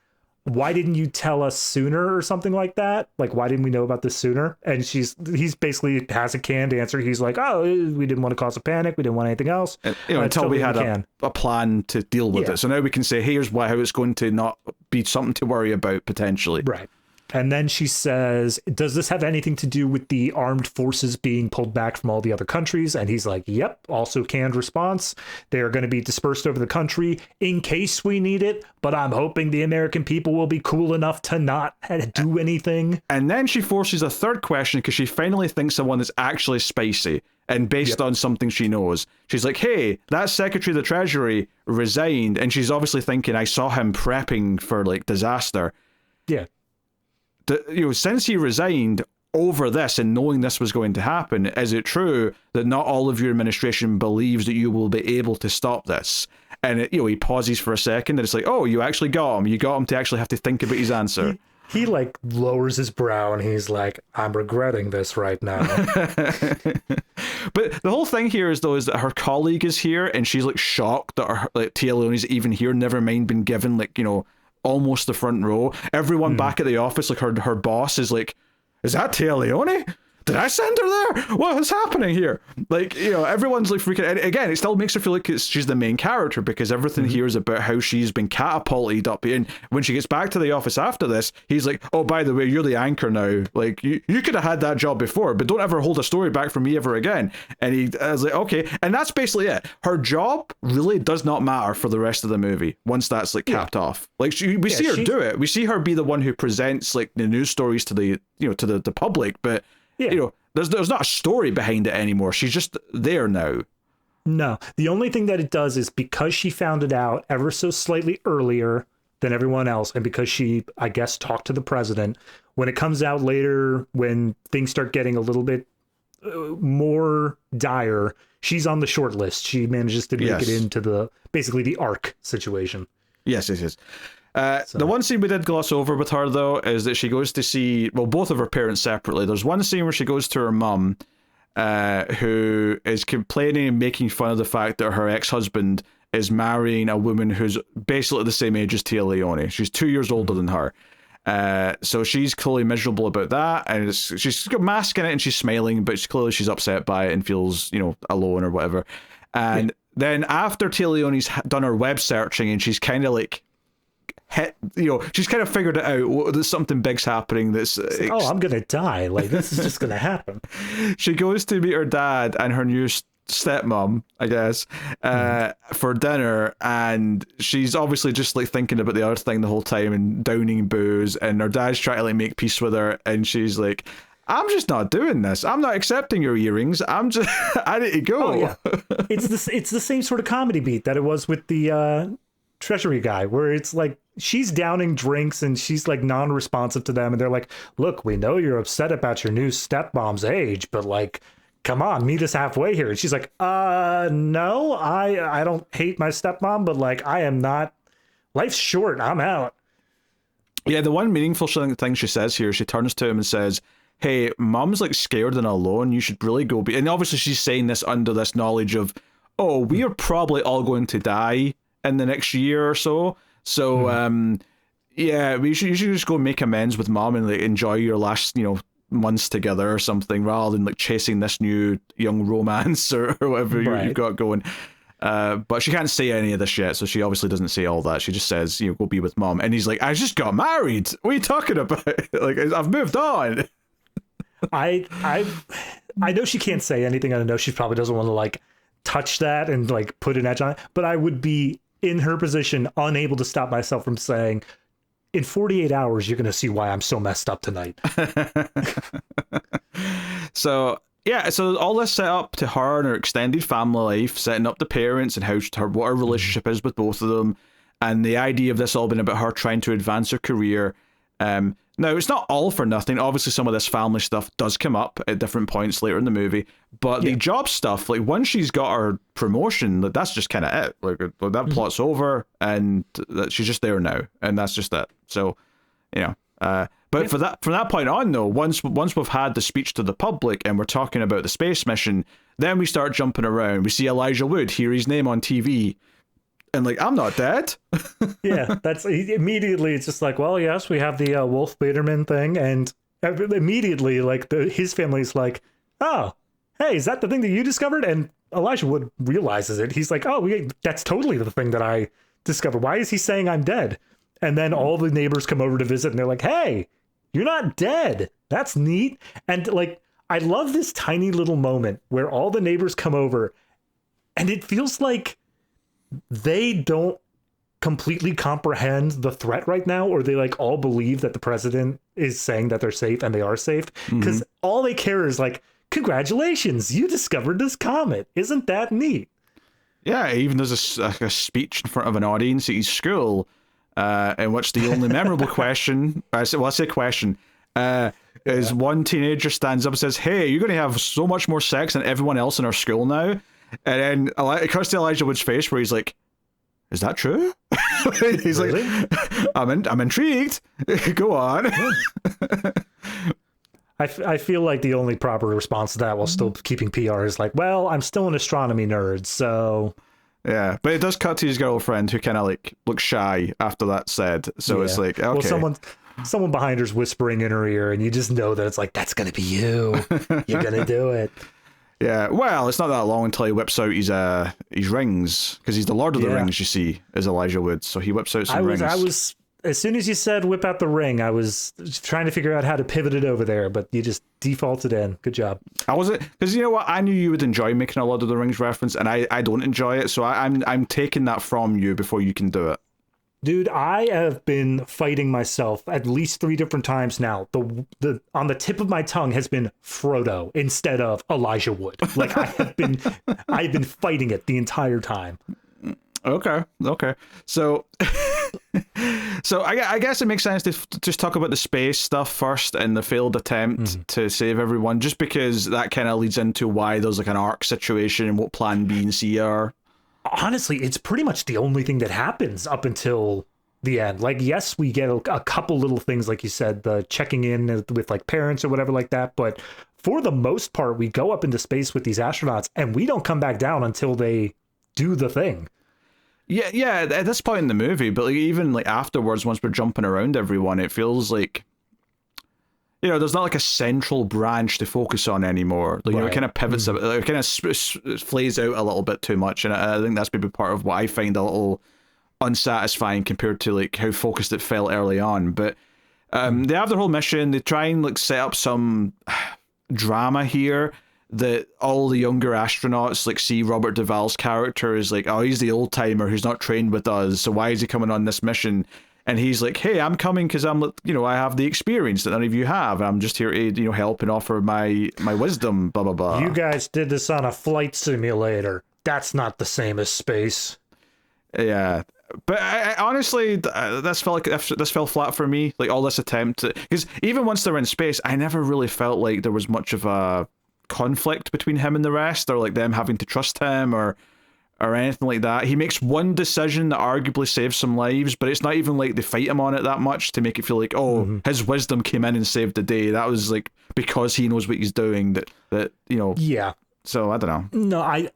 why didn't you tell us sooner or something like that? Like, why didn't we know about this sooner? And he's basically has a canned answer. He's like, oh, we didn't want to cause a panic. We didn't want anything else. And, until we had a plan to deal with it. So now we can say, here's how it's going to not be something to worry about potentially. Right. And then she says, does this have anything to do with the armed forces being pulled back from all the other countries? And he's like, yep, also canned response. They are going to be dispersed over the country in case we need it. But I'm hoping the American people will be cool enough to not do anything. And then she forces a third question because she finally thinks of one that's actually spicy and based on something she knows. She's like, hey, that Secretary of the Treasury resigned. And she's obviously thinking, I saw him prepping for like disaster. Yeah. Since he resigned over this and knowing this was going to happen, is it true that not all of your administration believes that you will be able to stop this? And he pauses for a second and it's like, oh, you actually got him. You got him to actually have to think about his answer. He like lowers his brow and he's like, I'm regretting this right now. But the whole thing here is that her colleague is here and she's like shocked that Tia Leoni's even here, never mind been given almost the front row. Everyone back at the office, like her boss is like, is that Tia Leoni? Did I send her there? What is happening here? Everyone's like freaking. And again, it still makes her feel like she's the main character because everything here is about how she's been catapulted up. And when she gets back to the office after this, he's like, oh, by the way, you're the anchor now. Like, you could have had that job before, but don't ever hold a story back from me ever again. And I was like, okay. And that's basically it. Her job really does not matter for the rest of the movie once that's capped off. Like, we see her do it. We see her be the one who presents the news stories to the public, but there's not a story behind it anymore. She's just there now. No, the only thing that it does is because she found it out ever so slightly earlier than everyone else, and because she, I guess, talked to the president, when it comes out later, when things start getting a little bit more dire, she's on the short list. She manages to make it into basically the ARC situation. Yes. The one scene we did gloss over with her, though, is that she goes to see, both of her parents separately. There's one scene where she goes to her mum, who is complaining and making fun of the fact that her ex-husband is marrying a woman who's basically the same age as Tia Leoni. She's 2 years older than her. So she's clearly miserable about that, and she's got masking it and she's smiling, but she's upset by it and feels, alone or whatever. And then after Tia Leoni's done her web searching and she's kind of she's kind of figured it out. There's something big's happening. That's I'm gonna die. Like, this is just gonna happen. She goes to meet her dad and her new stepmom, I guess, for dinner, and she's obviously just thinking about the other thing the whole time and downing booze. And her dad's trying to make peace with her, and she's like, I'm just not doing this. I'm not accepting your earrings. I need to go. Oh, yeah. It's the same sort of comedy beat that it was with the Treasury guy, where it's like she's downing drinks and she's non-responsive to them, and they're like, look, we know you're upset about your new stepmom's age, but come on, meet us halfway here. And she's like, no, I don't hate my stepmom, but I am not, life's short, I'm out. Yeah, the one meaningful thing she says here, she turns to him and says, hey, mom's scared and alone, you should really go and obviously she's saying this under this knowledge of, oh, we are probably all going to die in the next year or so. So, you should just go make amends with mom and enjoy your last, months together or something, rather than chasing this new young romance or whatever you've got going. But she can't say any of this yet, so she obviously doesn't say all that. She just says, go be with mom. And he's like, I just got married. What are you talking about? I've moved on. I know she can't say anything. I know she probably doesn't want to touch that and put an edge on it, but I would be in her position, unable to stop myself from saying, in 48 hours, you're going to see why I'm so messed up tonight. So all this set up to her and her extended family life, setting up the parents and what her relationship is with both of them. and the idea of this all being about her trying to advance her career. Now, it's not all for nothing. Obviously, some of this family stuff does come up at different points later in the movie, but the job stuff, like once she's got her promotion, like that's just kind of it. Like that plot's over, and she's just there now, and that's just it. So, but from that point on, though, once we've had the speech to the public and we're talking about the space mission, then we start jumping around. We see Elijah Wood, hear his name on TV. And like, I'm not dead. Yeah, that's immediately. It's just like, well, yes, we have the Wolf Biederman thing, and immediately, like, his family's like, oh, hey, is that the thing that you discovered? And Elijah Wood realizes it. He's like, oh, that's totally the thing that I discovered. Why is he saying I'm dead? And then all the neighbors come over to visit, and they're like, hey, you're not dead. That's neat. And like, I love this tiny little moment where all the neighbors come over, and it feels like they don't completely comprehend the threat right now, or they like all believe that the president is saying that they're safe, and they are safe, because all they care is like, congratulations, you discovered this comet. Isn't that neat? Yeah, even there's a speech in front of an audience at his school, in which the only memorable question, is one teenager stands up and says, hey, you're going to have so much more sex than everyone else in our school now. And then it comes to Elijah Wood's face where he's like, is that true? He's really? Like, I'm intrigued. Go on. I feel like the only proper response to that, while still keeping PR, is like, well, I'm still an astronomy nerd, so... Yeah, but it does cut to his girlfriend, who kind of like looks shy after that's said. So it's like, okay. Well, someone behind her's whispering in her ear, and you just know that it's like, that's going to be you. You're going to do it. Yeah, well, it's not that long until he whips out his rings, because he's the Lord of the Rings, you see, is Elijah Wood. So he whips out some rings. I was, as soon as you said whip out the ring, I was trying to figure out how to pivot it over there, but you just defaulted in. Good job. I wasn't, because you know what? I knew you would enjoy making a Lord of the Rings reference, and I don't enjoy it, so I'm taking that from you before you can do it. Dude, I have been fighting myself at least 3 different times now. The on the tip of my tongue has been Frodo instead of Elijah Wood. Like I've been fighting it the entire time. Okay. So I guess it makes sense to just talk about the space stuff first and the failed attempt to save everyone, just because that kind of leads into why there's like an arc situation and what Plan B and C are. Honestly, it's pretty much the only thing that happens up until the end. Like, yes, we get a couple little things, like you said, the checking in with like parents or whatever like that. But for the most part, we go up into space with these astronauts, and we don't come back down until they do the thing. Yeah. At this point in the movie, but like, even like afterwards, once we're jumping around everyone, it feels like, there's not like a central branch to focus on anymore. Like, it kind of pivots, it kind of flays out a little bit too much, and I think that's maybe part of what I find a little unsatisfying compared to like how focused it felt early on. But they have their whole mission. They try and like set up some drama here that all the younger astronauts like see Robert Duvall's character is like, oh, he's the old timer who's not trained with us, so why is he coming on this mission? And he's like, hey, I'm coming because I have the experience that none of you have. I'm just here to, help and offer my wisdom, blah, blah, blah. You guys did this on a flight simulator. That's not the same as space. Yeah. But I honestly, this fell flat for me. Like, all this attempt. Because even once they're in space, I never really felt like there was much of a conflict between him and the rest, or like them having to trust him, or anything like that. He makes one decision that arguably saves some lives, but it's not even like they fight him on it that much to make it feel like, his wisdom came in and saved the day. That was like because he knows what he's doing. That Yeah. So I don't know. No,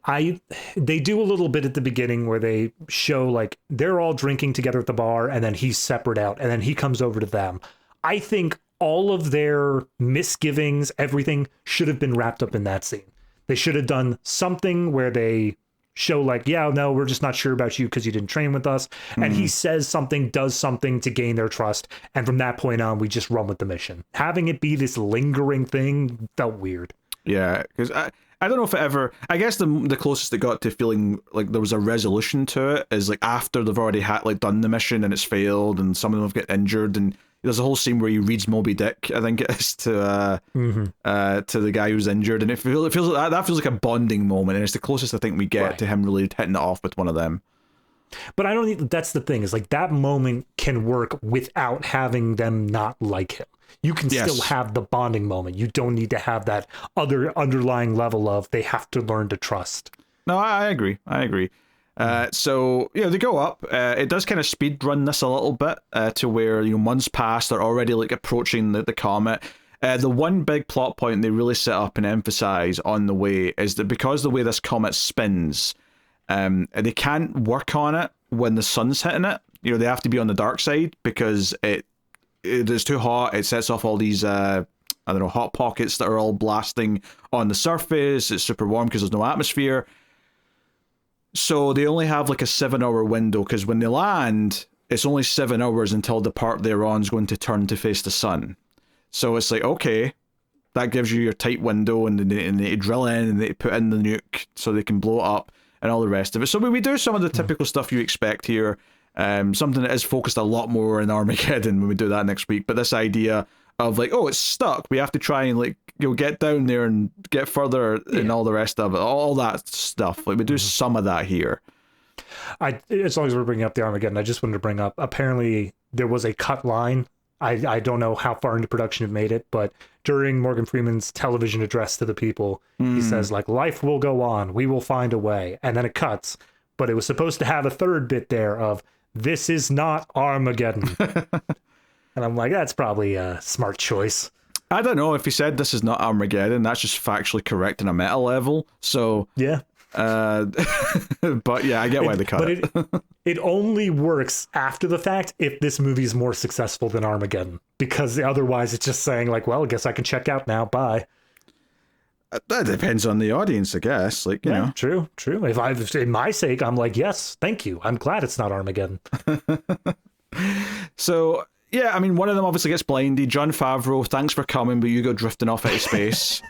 they do a little bit at the beginning where they show like they're all drinking together at the bar, and then he's separate out, and then he comes over to them. I think all of their misgivings, everything should have been wrapped up in that scene. They should have done something where they show like, yeah, no, we're just not sure about you because you didn't train with us. And he says something, does something to gain their trust. And from that point on, we just run with the mission. Having it be this lingering thing felt weird. Yeah, because I don't know if it ever... I guess the closest it got to feeling like there was a resolution to it is like after they've already done the mission and it's failed and some of them have got injured, and there's a whole scene where he reads Moby Dick, I think it is, to the guy who's injured, and it feels like that feels like a bonding moment, and it's the closest I think we get to him really hitting it off with one of them. But I don't need, that's the thing, is like that moment can work without having them not like him. You can still have the bonding moment. You don't need to have that other underlying level of they have to learn to trust. No, I agree. So, they go up. It does kind of speed run this a little bit to where, months past, they're already like approaching the comet. The one big plot point they really set up and emphasize on the way is that because the way this comet spins, they can't work on it when the sun's hitting it. They have to be on the dark side because it is too hot. It sets off all these hot pockets that are all blasting on the surface. It's super warm because there's no atmosphere. So they only have like a 7-hour window, because when they land, it's only 7 hours until the part they're on is going to turn to face the sun. So it's like, okay, that gives you your tight window, and they drill in and they put in the nuke so they can blow it up and all the rest of it. So we do some of the typical stuff you expect here. Something that is focused a lot more in Armageddon when we do that next week. But this idea of like, oh, it's stuck. We have to try and get down there and get further and all the rest of it. All that stuff. Like we do some of that here. As long as we're bringing up the Armageddon, I just wanted to bring up, apparently there was a cut line. I don't know how far into production it made it, but during Morgan Freeman's television address to the people, he says like, life will go on. We will find a way. And then it cuts. But it was supposed to have a third bit there of, this is not Armageddon. And I'm like, that's probably a smart choice. I don't know if he said this is not Armageddon. That's just factually correct on a meta level. So yeah. But yeah, I get why they cut it. But it only works after the fact if this movie is more successful than Armageddon, because otherwise it's just saying like, well, I guess I can check out now. Bye. That depends on the audience, I guess. Like, you know. True. If in my sake, I'm like, yes, thank you. I'm glad it's not Armageddon. So, yeah, I mean, one of them obviously gets blinded. Jon Favreau, thanks for coming, but you go drifting off into space.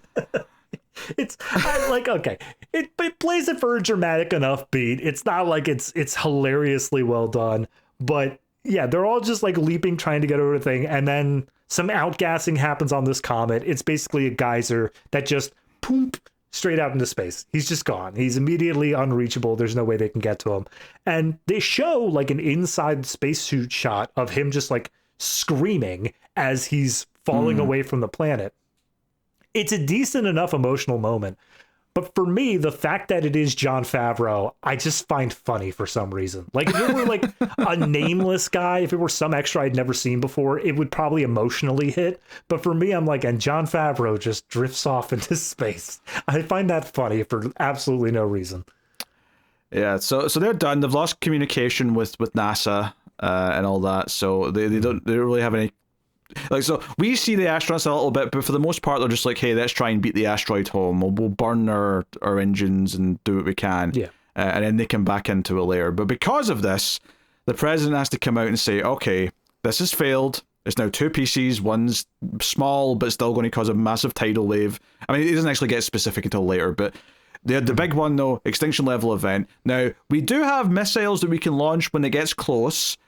Okay, it plays it for a dramatic enough beat. It's not like it's hilariously well done, but yeah, they're all just like leaping, trying to get over the thing, and then some outgassing happens on this comet. It's basically a geyser that just poop straight out into space. He's just gone. He's immediately unreachable. There's no way they can get to him. And they show like an inside spacesuit shot of him just like screaming as he's falling away from the planet. It's a decent enough emotional moment. But for me, the fact that it is Jon Favreau, I just find funny for some reason. Like, if it were like a nameless guy, if it were some extra I'd never seen before, it would probably emotionally hit. But for me, I'm like, and Jon Favreau just drifts off into space. I find that funny for absolutely no reason. Yeah, so they're done. They've lost communication with NASA and all that. So they don't really have any. Like, so we see the astronauts a little bit, but for the most part, they're just like, hey, let's try and beat the asteroid home. We'll burn our engines and do what we can. Yeah. And then they come back into a layer. But because of this, the president has to come out and say, okay, this has failed. It's now two pieces. One's small, but still going to cause a massive tidal wave. I mean, it doesn't actually get specific until later, but the big one, though, extinction level event. Now, we do have missiles that we can launch when it gets close.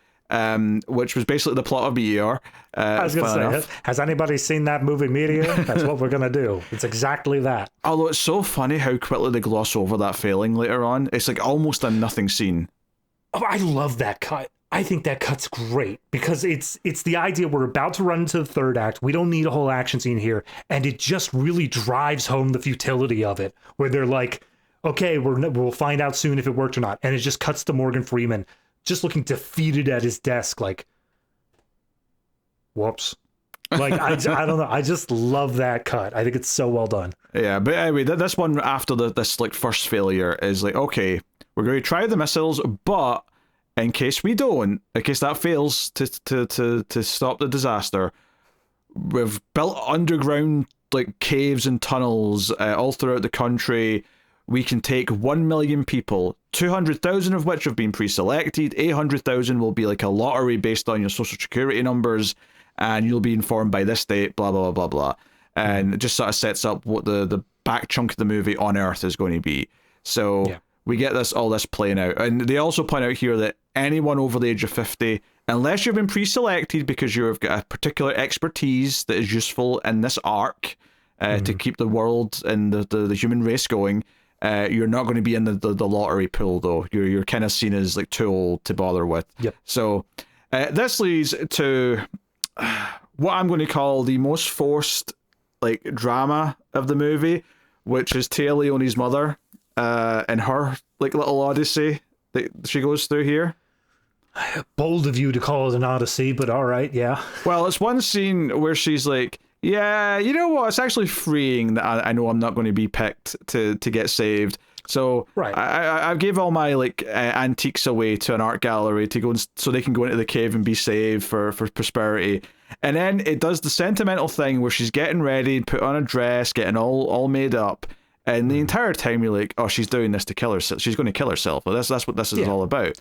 Which was basically the plot of Meteor. I was going to say, has anybody seen that movie Meteor? That's what we're going to do. It's exactly that. Although it's so funny how quickly they gloss over that failing later on. It's like almost a nothing scene. Oh, I love that cut. I think that cut's great because it's the idea we're about to run into the third act. We don't need a whole action scene here. And it just really drives home the futility of it, where they're like, okay, we'll find out soon if it worked or not. And it just cuts to Morgan Freeman just looking defeated at his desk, like, whoops. Like, I don't know. I just love that cut. I think it's so well done. Yeah, but anyway, this one after this like first failure is like, okay, we're going to try the missiles, but in case that fails to stop the disaster, we've built underground like caves and tunnels all throughout the country. We can take 1 million people, 200,000 of which have been pre-selected. 800,000 will be like a lottery based on your social security numbers, and you'll be informed by this date, blah, blah, blah, blah, blah. And it just sort of sets up what the back chunk of the movie on Earth is going to be. So we get all this playing out. And they also point out here that anyone over the age of 50, unless you've been pre-selected because you've got a particular expertise that is useful in this arc to keep the world and the human race going, You're not going to be in the lottery pool, though. You're kind of seen as like too old to bother with. Yep. So this leads to what I'm going to call the most forced like drama of the movie, which is Tia Leoni's mother and her like little odyssey that she goes through here. Bold of you to call it an odyssey, but all right, yeah. Well, it's one scene where she's like, yeah, you know what? It's actually freeing that I know I'm not going to be picked to get saved. So right. I gave all my like antiques away to an art gallery to go so they can go into the cave and be saved for prosperity. And then it does the sentimental thing where she's getting ready, put on a dress, getting all made up. And the entire time you're like, oh, she's doing this to kill herself. She's going to kill herself. Well, that's what this is all about.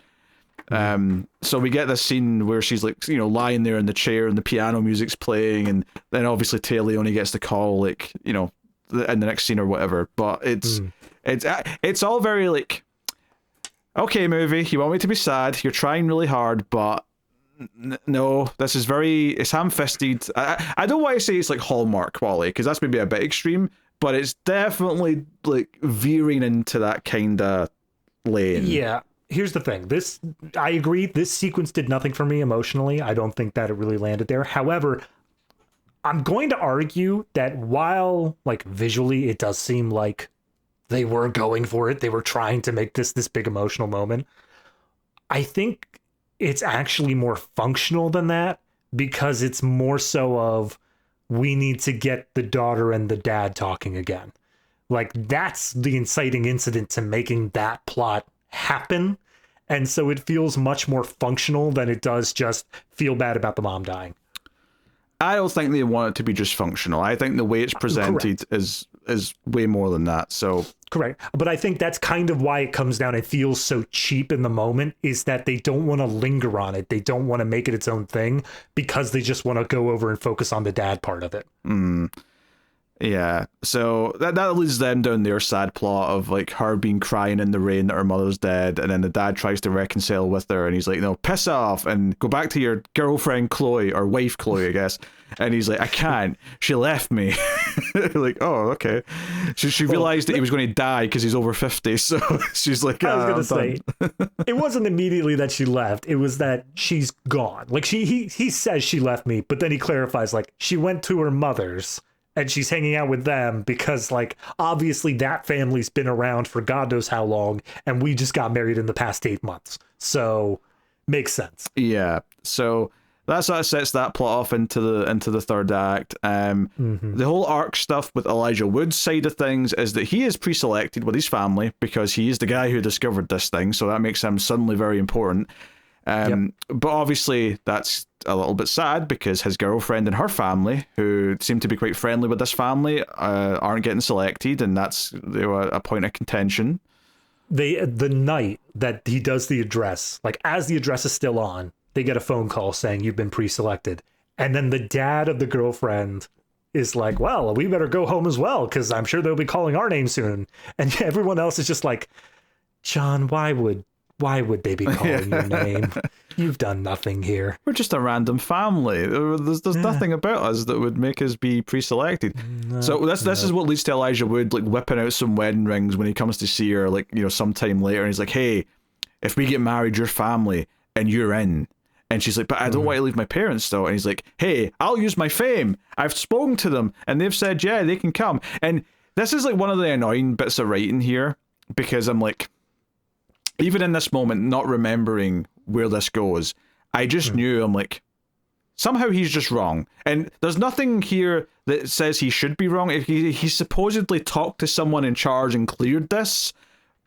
So we get this scene where she's like, you know, lying there in the chair and the piano music's playing, and then obviously Tia Leoni gets the call, like, you know, in the next scene or whatever. But it's all very like, okay, movie, you want me to be sad, you're trying really hard, but no, this is it's ham-fisted. I don't want to say it's like Hallmark quality, because that's maybe a bit extreme, but it's definitely like veering into that kind of lane. Yeah. Here's the thing. I agree. This sequence did nothing for me emotionally. I don't think that it really landed there. However, I'm going to argue that while like visually it does seem like they were going for it, they were trying to make this big emotional moment, I think it's actually more functional than that, because it's more so of, we need to get the daughter and the dad talking again. Like, that's the inciting incident to making that plot happen. And so it feels much more functional than it does just feel bad about the mom dying. I don't think they want it to be just functional. I think the way it's presented is way more than that. So correct. But I think that's kind of why it comes down and feels so cheap in the moment, is that they don't want to linger on it. They don't want to make it its own thing, because they just want to go over and focus on the dad part of it. Yeah, so that leads them down their sad plot of like her being crying in the rain that her mother's dead, and then the dad tries to reconcile with her, and he's like, no, piss off and go back to your girlfriend Chloe, or wife Chloe, I guess. And he's like, I can't, she left me. Like, oh, okay. She realized that he was going to die because he's over 50, so she's like, I was going to say, it wasn't immediately that she left, it was that she's gone. Like, he says she left me, but then he clarifies, like, she went to her mother's, and she's hanging out with them because, like, obviously that family's been around for God knows how long, and we just got married in the past 8 months. So, makes sense. Yeah. So that's what sets that plot off into the third act. The whole arc stuff with Elijah Wood's side of things is that he is pre-selected with his family because he is the guy who discovered this thing, so that makes him suddenly very important. But obviously that's a little bit sad because his girlfriend and her family, who seem to be quite friendly with this family, aren't getting selected, and that's a point of contention. The night that he does the address, like as the address is still on, they get a phone call saying you've been pre-selected, and then the dad of the girlfriend is like, well, we better go home as well, because I'm sure they'll be calling our name soon. And everyone else is just like, John, why would they be calling your name? You've done nothing here. We're just a random family. There's nothing about us that would make us be pre-selected. So this is what leads to Elijah Wood like whipping out some wedding rings when he comes to see her, like, you know, sometime later, and he's like, hey, if we get married, you're family and you're in. And she's like, but I don't want to leave my parents though. And he's like, hey, I'll use my fame. I've spoken to them and they've said, yeah, they can come. And this is like one of the annoying bits of writing here, because I'm like, even in this moment, not remembering where this goes, I just knew, I'm like, somehow he's just wrong. And there's nothing here that says he should be wrong. He supposedly talked to someone in charge and cleared this,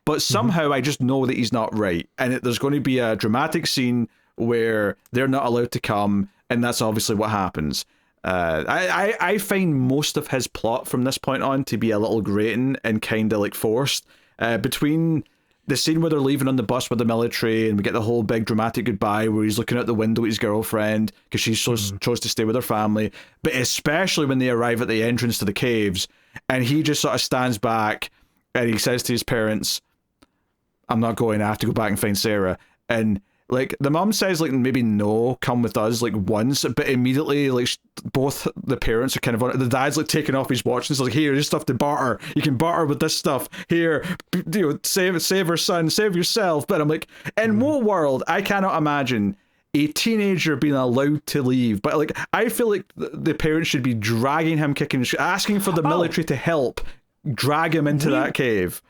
but somehow I just know that he's not right. And there's going to be a dramatic scene where they're not allowed to come, and that's obviously what happens. I find most of his plot from this point on to be a little grating and kind of like forced. Between the scene where they're leaving on the bus with the military, and we get the whole big dramatic goodbye where he's looking out the window at his girlfriend because she chose to stay with her family, but especially when they arrive at the entrance to the caves and he just sort of stands back and he says to his parents, I'm not going, I have to go back and find Sarah. And Like, the mom says, like, maybe no, come with us, like, once, but immediately, like, both the parents are kind of on it. The dad's, like, taking off his watch and it's like, here, here's stuff to barter. You can barter with this stuff. Here, save her son, save yourself. But I'm like, in what world, I cannot imagine a teenager being allowed to leave. But, like, I feel like the parents should be dragging him, kicking, asking for the military to help. Drag him into that cave.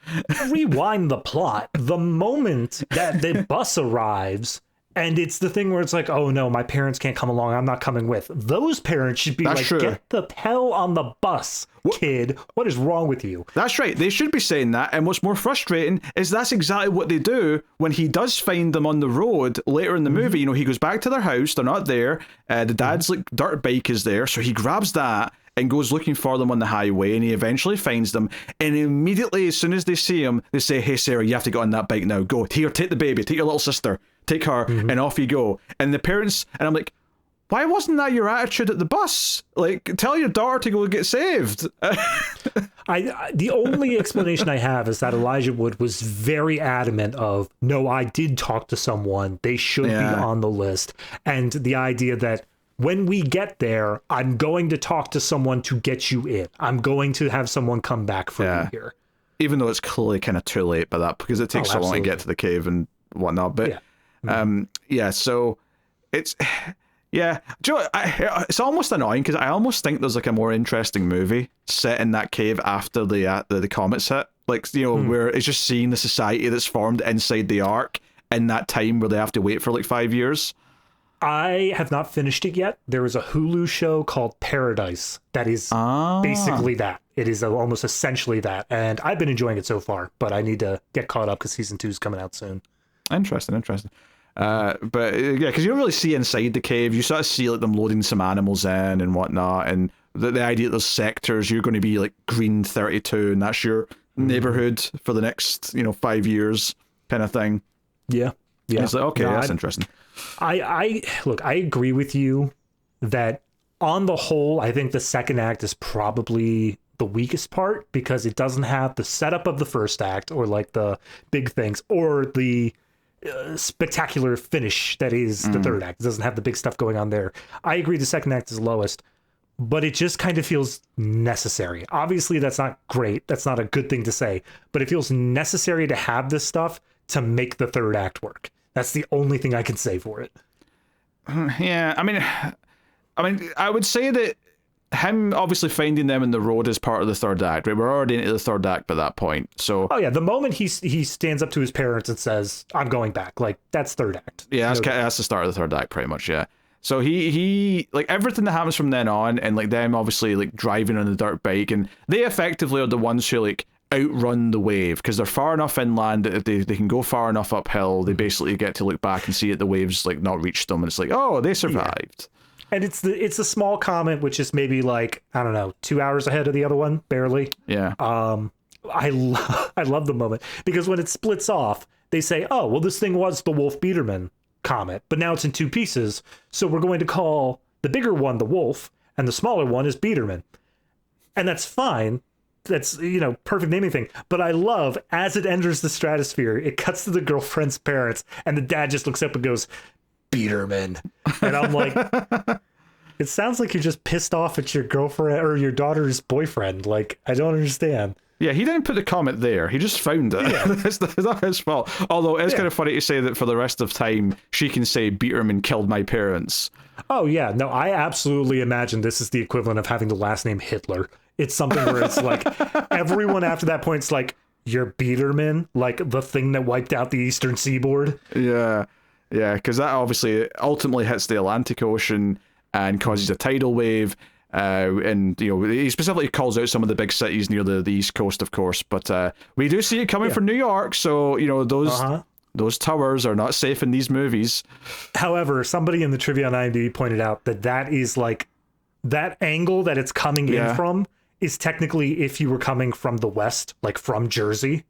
Rewind the plot. The moment that the bus arrives, and it's the thing where it's like, oh no, my parents can't come along, I'm not coming with. Those parents should be like, get the hell on the bus, kid. What is wrong with you? That's right. They should be saying that. And what's more frustrating is that's exactly what they do when he does find them on the road later in the movie. You know, he goes back to their house. They're not there. The dad's like dirt bike is there. So he grabs that and goes looking for them on the highway, and he eventually finds them, and immediately, as soon as they see him, they say, hey, Sarah, you have to get on that bike now. Go. Here, take the baby. Take your little sister. Take her, and off you go. And the parents, and I'm like, why wasn't that your attitude at the bus? Like, tell your daughter to go get saved. The only explanation I have is that Elijah Wood was very adamant of, no, I did talk to someone. They should be on the list. And the idea that when we get there, I'm going to talk to someone to get you in. I'm going to have someone come back for you here. Even though it's clearly kind of too late by that, because it takes so long to get to the cave and whatnot. But so it's... Yeah, do you know, it's almost annoying because I almost think there's like a more interesting movie set in that cave after the comets hit. Like, you know, where it's just seeing the society that's formed inside the Ark in that time where they have to wait for like 5 years. I have not finished it yet. There is a Hulu show called Paradise that is basically that. It is almost essentially that. And I've been enjoying it so far, but I need to get caught up because season 2 is coming out soon. Interesting. But yeah, because you don't really see inside the cave. You sort of see like them loading some animals in and whatnot, and the idea that there's sectors, you're going to be like Green 32, and that's your neighborhood for the next 5 years, kind of thing. Yeah. And it's like, okay, that's interesting. I look, I agree with you that on the whole, I think the second act is probably the weakest part because it doesn't have the setup of the first act or like the big things or the spectacular finish that is the third act. It doesn't have the big stuff going on there. I agree the second act is lowest, but it just kind of feels necessary. Obviously, that's not great. That's not a good thing to say, but it feels necessary to have this stuff to make the third act work. That's the only thing I can say for it. Yeah, I mean, I would say that him obviously finding them in the road is part of the third act, right? We're already into the third act by that point. So the moment he stands up to his parents and says, I'm going back, like, that's third act. Yeah, that's the start of the third act, pretty much, yeah. So he like, everything that happens from then on, and like them obviously like driving on the dirt bike, and they effectively are the ones who like outrun the wave, because they're far enough inland that if they can go far enough uphill, they basically get to look back and see that the waves like not reached them, and it's like, oh, they survived. Yeah. And it's a small comet, which is maybe like, I don't know, 2 hours ahead of the other one, barely. Yeah. I love the moment because when it splits off, they say, oh, well, this thing was the Wolf-Biederman comet, but now it's in two pieces. So we're going to call the bigger one the Wolf and the smaller one is Biederman. And that's fine. That's, perfect naming thing. But I love, as it enters the stratosphere, it cuts to the girlfriend's parents and the dad just looks up and goes, Biederman. And I'm like, it sounds like you're just pissed off at your girlfriend or your daughter's boyfriend. Like, I don't understand. Yeah, he didn't put the comet there. He just found it. Yeah. It's not his fault. Although it's kind of funny to say that for the rest of time, she can say Biederman killed my parents. Oh, yeah. No, I absolutely imagine this is the equivalent of having the last name Hitler. It's something where it's like everyone after that point's like, you're Biederman? Like the thing that wiped out the Eastern Seaboard? Yeah. Yeah, because that obviously ultimately hits the Atlantic Ocean and causes a tidal wave. And, he specifically calls out some of the big cities near the East Coast, of course. But we do see it coming from New York. So, those towers are not safe in these movies. However, somebody in the trivia on IMDb pointed out that is like that angle that it's coming in from is technically if you were coming from the West, like from Jersey.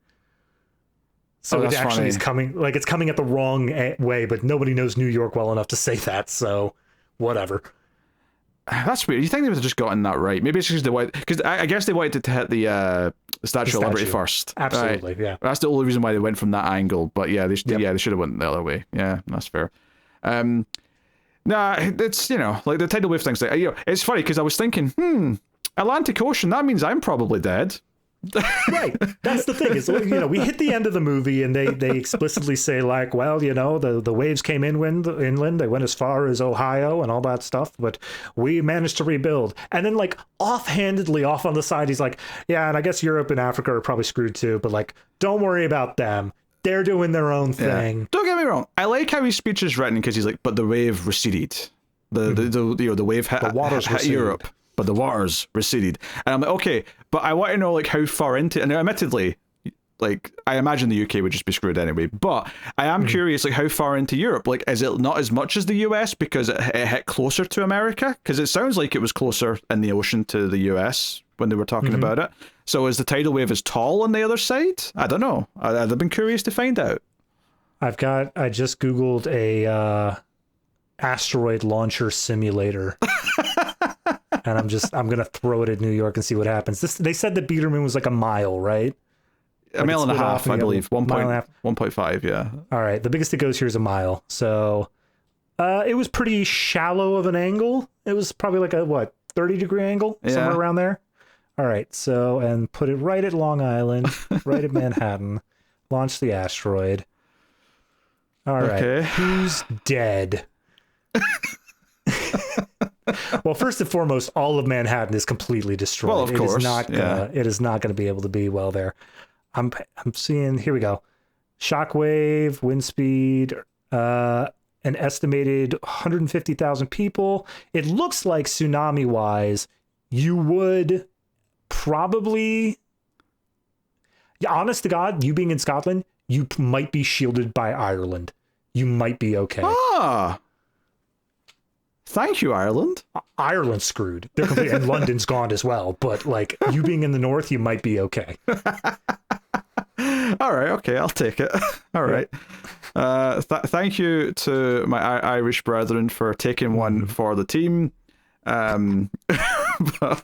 So it actually is coming, like it's coming at the wrong way, but nobody knows New York well enough to say that. So whatever. That's weird. You think they would have just gotten that right? Maybe it's because they wanted, because I guess they wanted to hit the Statue of Liberty first. Absolutely, right? Yeah. That's the only reason why they went from that angle. But yeah, they should have went the other way. Yeah, that's fair. Nah, it's, like the tidal wave thing's like, it's funny because I was thinking, Atlantic Ocean, that means I'm probably dead. Right. That's the thing. Is we hit the end of the movie and they explicitly say like, well, the waves came inland, they went as far as Ohio and all that stuff, but we managed to rebuild. And then like offhandedly off on the side, he's like, yeah, and I guess Europe and Africa are probably screwed too, but like, don't worry about them. They're doing their own thing. Yeah. Don't get me wrong. I like how his speech is written because he's like, but the wave receded. The wave hit Europe. But the waters receded. And I'm like, okay, but I want to know like how far into, and admittedly, like I imagine the UK would just be screwed anyway, but I am curious like how far into Europe, like is it not as much as the US because it hit closer to America? Because it sounds like it was closer in the ocean to the US when they were talking about it. So is the tidal wave as tall on the other side? I don't know. I'd have been curious to find out. I just Googled a asteroid launcher simulator. And I'm gonna throw it at New York and see what happens. They said that Biederman was like a mile, right? A mile and a half, I believe. 1.5, yeah. All right, the biggest it goes here is a mile. So it was pretty shallow of an angle. It was probably like a 30-degree angle, somewhere around there. All right, so and put it right at Long Island, right at Manhattan. Launch the asteroid. All right, okay. Who's dead? Well, first and foremost, all of Manhattan is completely destroyed. Well, of course. It is not going to be able to be well there. I'm seeing, here we go. Shockwave, wind speed, an estimated 150,000 people. It looks like tsunami-wise, you would probably, honest to God, you being in Scotland, you might be shielded by Ireland. You might be okay. Thank you, Ireland. Ireland's screwed. They're completely, and London's gone as well. But like you being in the north, you might be okay. All right, okay, I'll take it. All right. Thank you to my Irish brethren for taking one for the team. But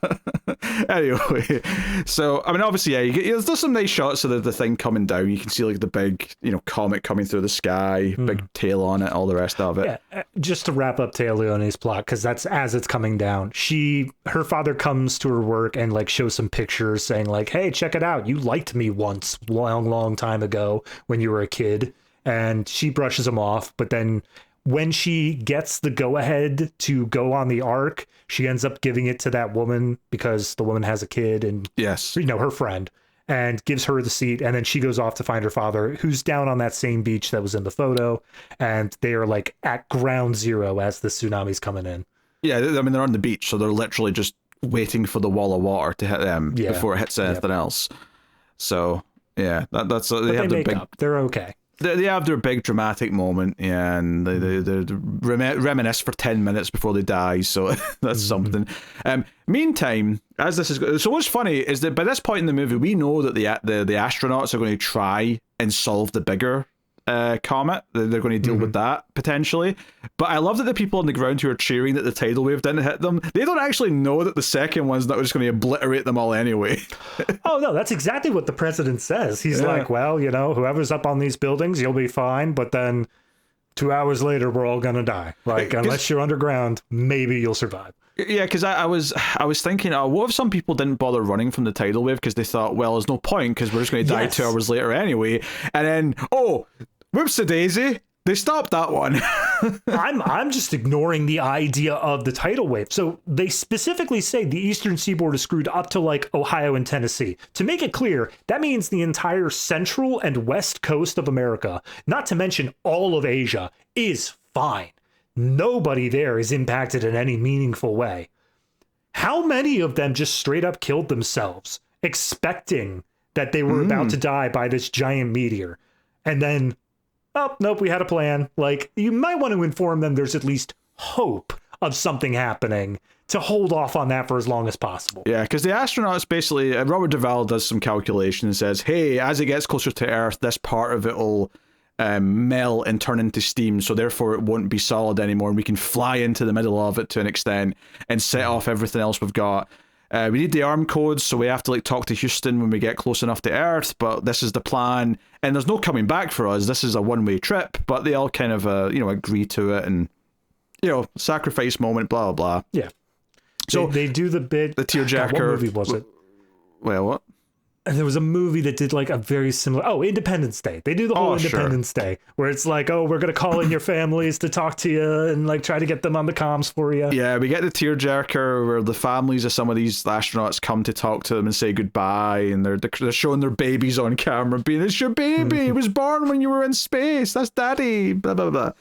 anyway, so I mean, obviously, yeah, there's some nice shots of the thing coming down. You can see like the big, comet coming through the sky, big tail on it, all the rest of it. Yeah, just to wrap up Taya Leoni's plot, because that's as it's coming down. Her father comes to her work and like shows some pictures saying like, "Hey, check it out. You liked me once, long time ago when you were a kid," and she brushes him off, but then when she gets the go-ahead to go on the ark, she ends up giving it to that woman because the woman has a kid and, yes, her friend, and gives her the seat. And then she goes off to find her father, who's down on that same beach that was in the photo. And they are like at ground zero as the tsunami's coming in. Yeah, I mean, they're on the beach, so they're literally just waiting for the wall of water to hit them before it hits anything else. So, yeah, that's they have the big... They're okay. They have their big dramatic moment, and they reminisce for 10 minutes before they die, so that's something. Meantime, as this is... So what's funny is that by this point in the movie, we know that the astronauts are going to try and solve the bigger comet. They're going to deal with that, potentially. But I love that the people on the ground who are cheering that the tidal wave didn't hit them, they don't actually know that the second one's not just going to obliterate them all anyway. Oh, no, that's exactly what the president says. He's like, well, whoever's up on these buildings, you'll be fine, but then 2 hours later, we're all going to die. Like, unless you're underground, maybe you'll survive. Yeah, because I was thinking, what if some people didn't bother running from the tidal wave because they thought, well, there's no point because we're just going to die 2 hours later anyway. And then, whoops-a-daisy, they stopped that one. I'm just ignoring the idea of the tidal wave. So they specifically say the eastern seaboard is screwed up to like Ohio and Tennessee. To make it clear, that means the entire central and west coast of America, not to mention all of Asia, is fine. Nobody there is impacted in any meaningful way. How many of them just straight up killed themselves, expecting that they were about to die by this giant meteor? And then, oh, nope, we had a plan. Like, you might want to inform them there's at least hope of something happening to hold off on that for as long as possible. Yeah, because the astronauts basically, Robert Duvall does some calculation and says, hey, as it gets closer to Earth, this part of it will melt and turn into steam, so therefore it won't be solid anymore, and we can fly into the middle of it to an extent and set off everything else we've got. We need the arm codes, so we have to like talk to Houston when we get close enough to Earth, but this is the plan, and there's no coming back for us. This is a one-way trip, but they all kind of agree to it, and sacrifice moment, blah blah blah. Yeah. So they do the bit. The tearjerker. What movie was it? Well, what? There was a movie that did like a very similar. Oh, Independence Day. They do the whole Independence Day where it's like, oh, we're gonna call in your families to talk to you and like try to get them on the comms for you. Yeah, we get the tearjerker where the families of some of these astronauts come to talk to them and say goodbye, and they're showing their babies on camera, being, "It's your baby. He was born when you were in space. That's daddy." Blah blah blah.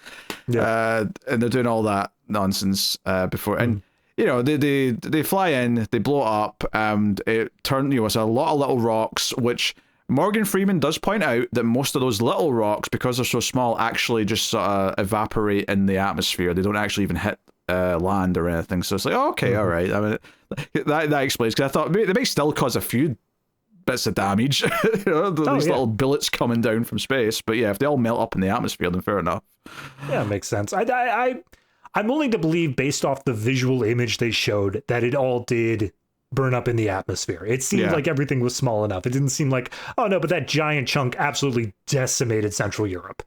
Yeah. And they're doing all that nonsense before and. They fly in, they blow up, and it turns, it's a lot of little rocks, which Morgan Freeman does point out that most of those little rocks, because they're so small, actually just sort of evaporate in the atmosphere. They don't actually even hit land or anything. So it's like, oh, okay, all right. I mean, that explains, because I thought they may still cause a few bits of damage, these little bullets coming down from space. But yeah, if they all melt up in the atmosphere, then fair enough. Yeah, it makes sense. I'm willing to believe, based off the visual image they showed, that it all did burn up in the atmosphere. It seemed like everything was small enough. It didn't seem like, oh no, but that giant chunk absolutely decimated Central Europe.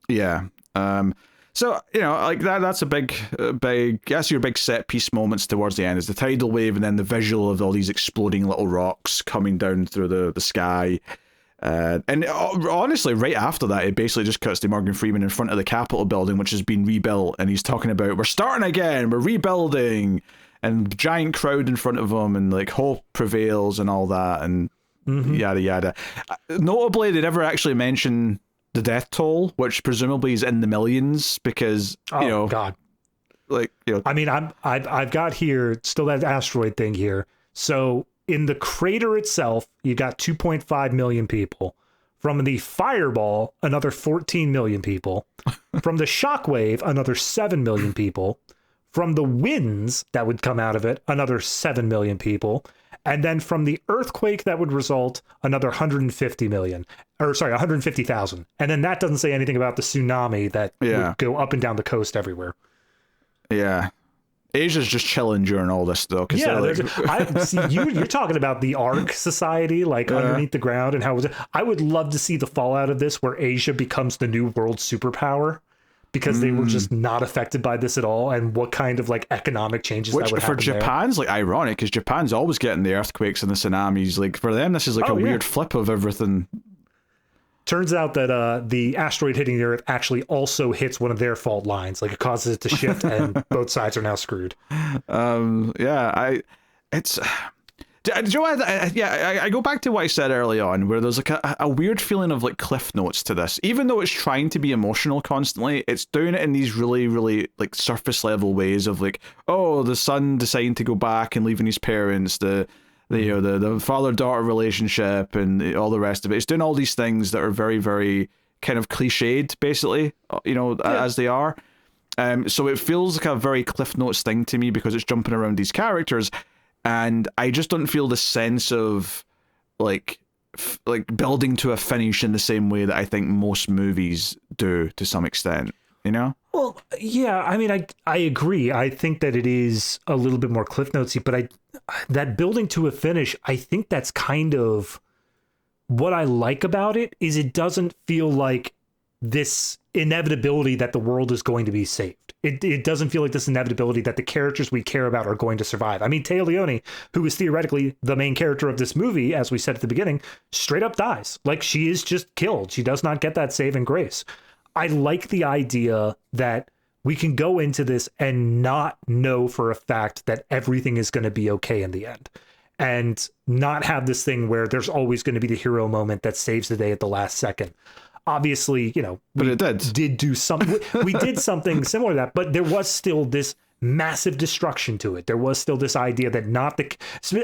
Yeah. So, like that's a big, guess your big set piece moments towards the end is the tidal wave and then the visual of all these exploding little rocks coming down through the sky. And honestly, right after that, it basically just cuts to Morgan Freeman in front of the Capitol building, which has been rebuilt, and he's talking about, we're starting again, we're rebuilding, and giant crowd in front of him, and like hope prevails and all that, and yada yada. Notably, they never actually mention the death toll, which presumably is in the millions, because God, I mean, I've got here still that asteroid thing here, so. In the crater itself, you got 2.5 million people. From the fireball, another 14 million people. From the shockwave, another 7 million people. From the winds that would come out of it, another 7 million people. And then from the earthquake that would result, another 150,000. And then that doesn't say anything about the tsunami that would go up and down the coast everywhere. Yeah. Asia's just chilling during all this, though. Yeah, you're talking about the Ark Society, like underneath the ground, and how I would love to see the fallout of this, where Asia becomes the new world superpower, because they were just not affected by this at all, and what kind of like economic changes that would happen for Japan's like ironic, because Japan's always getting the earthquakes and the tsunamis. Like for them, this is like weird flip of everything. Turns out that the asteroid hitting the Earth actually also hits one of their fault lines. Like it causes it to shift, and both sides are now screwed. I go back to what I said early on, where there's like a weird feeling of like cliff notes to this. Even though it's trying to be emotional constantly, it's doing it in these really, really like surface level ways of like, oh, the son deciding to go back and leaving his parents, the father-daughter relationship and all the rest of it. It's doing all these things that are very, very kind of cliched, basically, as they are. So it feels like a very Cliff Notes thing to me, because it's jumping around these characters, and I just don't feel the sense of like building to a finish in the same way that I think most movies do to some extent. Well, yeah, I mean, I agree. I think that it is a little bit more Cliff Notesy, but that building to a finish, I think that's kind of what I like about it, is it doesn't feel like this inevitability that the world is going to be saved. It doesn't feel like this inevitability that the characters we care about are going to survive. I mean, Taya Leoni, who is theoretically the main character of this movie, as we said at the beginning, straight up dies. Like, she is just killed. She does not get that saving grace. I like the idea that we can go into this and not know for a fact that everything is going to be okay in the end, and not have this thing where there's always going to be the hero moment that saves the day at the last second. Obviously, but it did do something. We did something similar to that, but there was still this massive destruction to it. There was still this idea that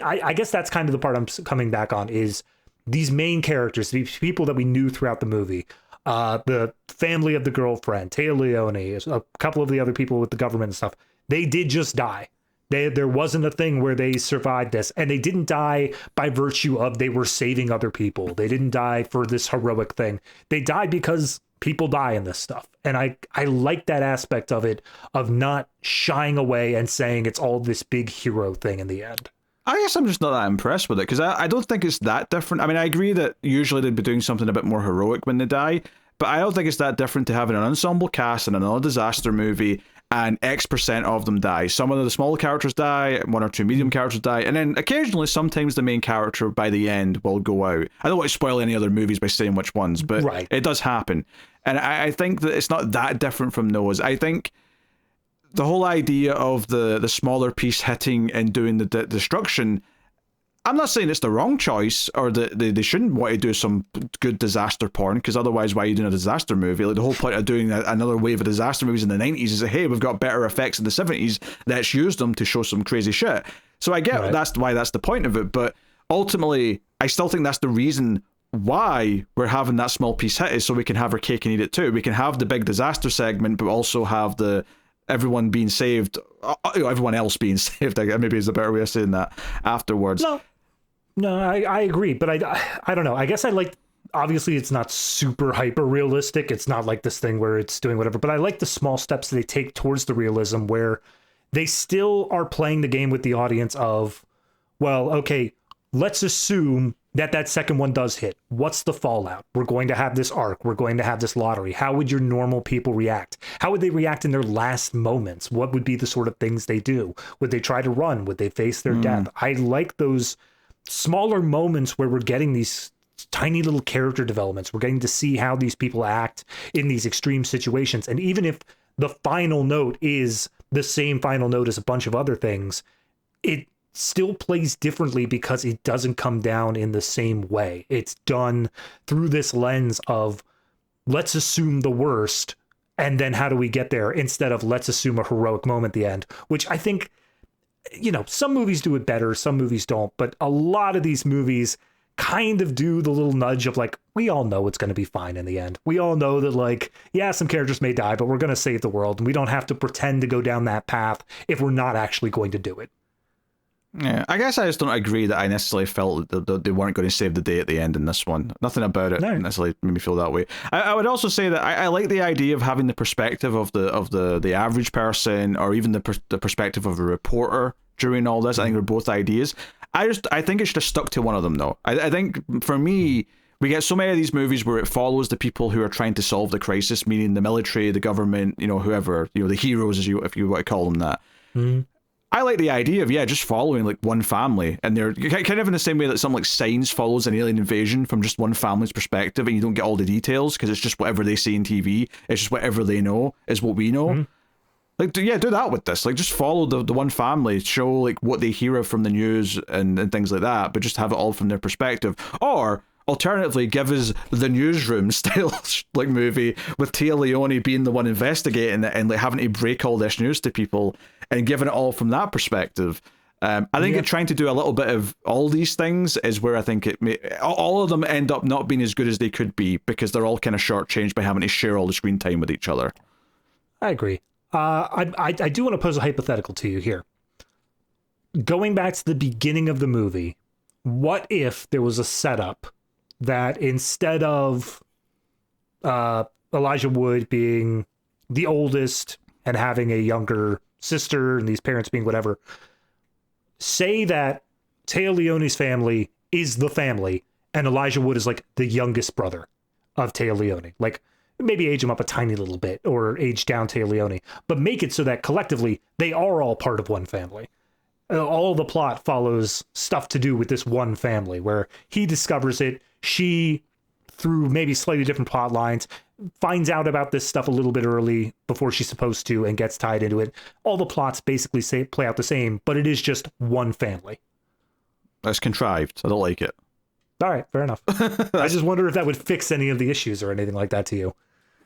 I guess that's kind of the part I'm coming back on, is these main characters, these people that we knew throughout the movie, the family of the girlfriend, Taya Leoni, a couple of the other people with the government and stuff, they did just die. There wasn't a thing where they survived this, and they didn't die by virtue of they were saving other people. They didn't die for this heroic thing. They died because people die in this stuff. And I like that aspect of it, of not shying away and saying it's all this big hero thing in the end. I guess I'm just not that impressed with it, because I don't think it's that different. I mean, I agree that usually they'd be doing something a bit more heroic when they die, but I don't think it's that different to having an ensemble cast in another disaster movie and X% of them die. Some of the small characters die, one or two medium characters die, and then occasionally, sometimes the main character by the end will go out. I don't want to spoil any other movies by saying which ones, but It does happen. And I think that it's not that different from those. I think the whole idea of the smaller piece hitting and doing the destruction, I'm not saying it's the wrong choice, or that they shouldn't want to do some good disaster porn, because otherwise why are you doing a disaster movie? Like, the whole point of doing another wave of disaster movies in the 90s is that, hey, we've got better effects in the 70s, let's use them to show some crazy shit. So I get that's why that's the point of it, but ultimately I still think that's the reason why we're having that small piece hit, is so we can have our cake and eat it too. We can have the big disaster segment, but also have the everyone being saved, everyone else being saved, maybe is a better way of saying that, afterwards. No, I agree, but I don't know. I guess I like, obviously it's not super hyper realistic. It's not like this thing where it's doing whatever, but I like the small steps they take towards the realism, where they still are playing the game with the audience of, well, okay, let's assume that second one does hit. What's the fallout? We're going to have this arc. We're going to have this lottery. How would your normal people react? How would they react in their last moments? What would be the sort of things they do? Would they try to run? Would they face their death? I like those smaller moments where we're getting these tiny little character developments. We're getting to see how these people act in these extreme situations. And even if the final note is the same final note as a bunch of other things, it still plays differently because it doesn't come down in the same way. It's done through this lens of, let's assume the worst, and then how do we get there, instead of let's assume a heroic moment at the end, which I think, some movies do it better, some movies don't, but a lot of these movies kind of do the little nudge of like, we all know it's going to be fine in the end. We all know that, like, yeah, some characters may die, but we're going to save the world, and we don't have to pretend to go down that path if we're not actually going to do it. Yeah, I guess I just don't agree that I necessarily felt that they weren't going to save the day at the end in this one. Nothing about it necessarily made me feel that way. I would also say that I like the idea of having the perspective of the average person, or even the perspective of a reporter during all this. I think they're both ideas. I think it's just stuck to one of them, though. I think for me, we get so many of these movies where it follows the people who are trying to solve the crisis, meaning the military, the government, whoever, the heroes, if you want to call them that. I like the idea of, just following like one family, and they're kind of in the same way that some like Signs follows an alien invasion from just one family's perspective, and you don't get all the details because it's just whatever they see in TV. It's just whatever they know is what we know. Like, do that with this. Like, just follow the one family, show like what they hear from the news and things like that, but just have it all from their perspective. Or alternatively, give us the newsroom style like movie with Tia Leoni being the one investigating it and like having to break all this news to people and giving it all from that perspective. I think trying to do a little bit of all these things is where I think all of them end up not being as good as they could be, because they're all kind of shortchanged by having to share all the screen time with each other. I agree. I do want to pose a hypothetical to you here. Going back to the beginning of the movie, what if there was a setup that instead of Elijah Wood being the oldest and having a younger sister and these parents being whatever, say that Téa Leoni's family is the family and Elijah Wood is like the youngest brother of Téa Leoni. Like, maybe age him up a tiny little bit or age down Téa Leoni, but make it so that collectively they are all part of one family. All the plot follows stuff to do with this one family, where he discovers it, she, through maybe slightly different plot lines, finds out about this stuff a little bit early before she's supposed to and gets tied into it. All the plots basically play out the same, but it is just one family. That's contrived. I don't like it. All right, fair enough. I just wonder if that would fix any of the issues or anything like that to you.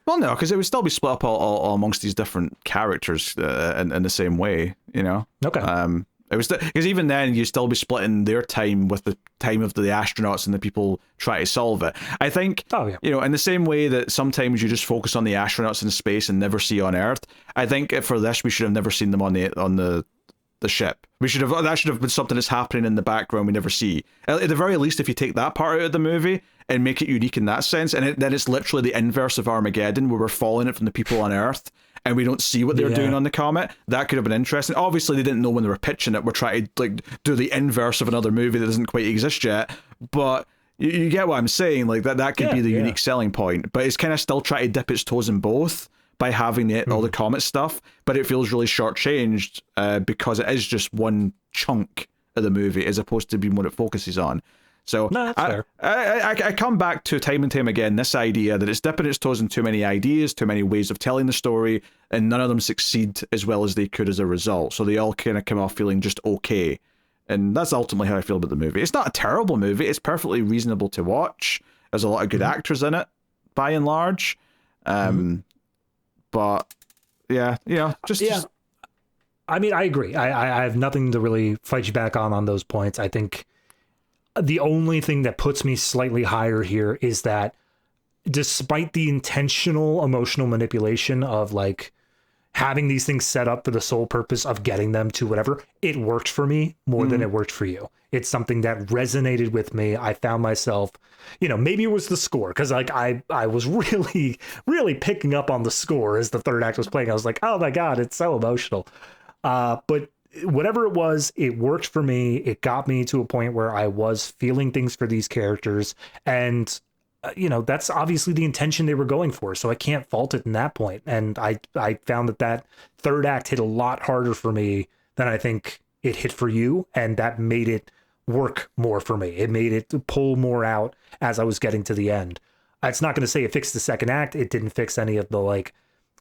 Well, no, because it would still be split up all amongst these different characters in the same way, Okay. It was because even then you still be splitting their time with the time of the astronauts and the people trying to solve it. I think, in the same way that sometimes you just focus on the astronauts in space and never see on Earth. I think for this we should have never seen them on the the ship. That should have been something that's happening in the background we never see. At the very least, if you take that part out of the movie and make it unique in that sense, and then it's literally the inverse of Armageddon, where we're following it from the people on Earth, and we don't see what they're doing on the comet. That could have been interesting. Obviously, they didn't know when they were pitching it. We're trying to like do the inverse of another movie that doesn't quite exist yet, but you get what I'm saying. Like that could be the unique selling point. But it's kind of still trying to dip its toes in both by having all the comet stuff, but it feels really shortchanged because it is just one chunk of the movie as opposed to being what it focuses on. So no, that's fair. I come back to time and time again this idea that it's dipping its toes in too many ideas, too many ways of telling the story, and none of them succeed as well as they could as a result. So they all kind of come off feeling just okay. And that's ultimately how I feel about the movie. It's not a terrible movie. It's perfectly reasonable to watch. There's a lot of good actors in it, by and large. But yeah, just. I mean, I agree. I have nothing to really fight you back on those points. I think the only thing that puts me slightly higher here is that despite the intentional emotional manipulation of like having these things set up for the sole purpose of getting them to whatever, it worked for me more than it worked for you. It's something that resonated with me. I found myself, maybe it was the score, because like I was really, really picking up on the score as the third act was playing. I was like, oh my God, it's so emotional. But whatever it was, it worked for me. It got me to a point where I was feeling things for these characters. And, that's obviously the intention they were going for. So I can't fault it in that point. And I found that third act hit a lot harder for me than I think it hit for you. And that made it work more for me. It made it pull more out as I was getting to the end. It's not going to say it fixed the second act. It didn't fix any of the like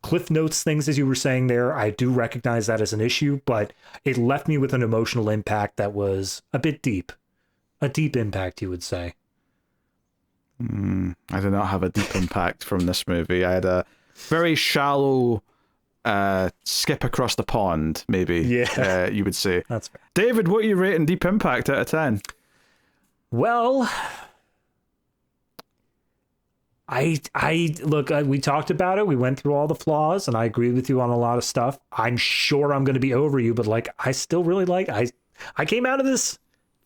Cliff Notes things, as you were saying there. I do recognize that as an issue, but it left me with an emotional impact that was a bit deep. A deep impact, you would say. I did not have a deep impact from this movie. I had a very shallow skip across the pond, maybe. Yeah. You would say. That's fair. David, what are you rating Deep Impact out of 10? Well, look, we talked about it. We went through all the flaws, and I agree with you on a lot of stuff. I'm sure I'm going to be over you, but like, I still really I came out of this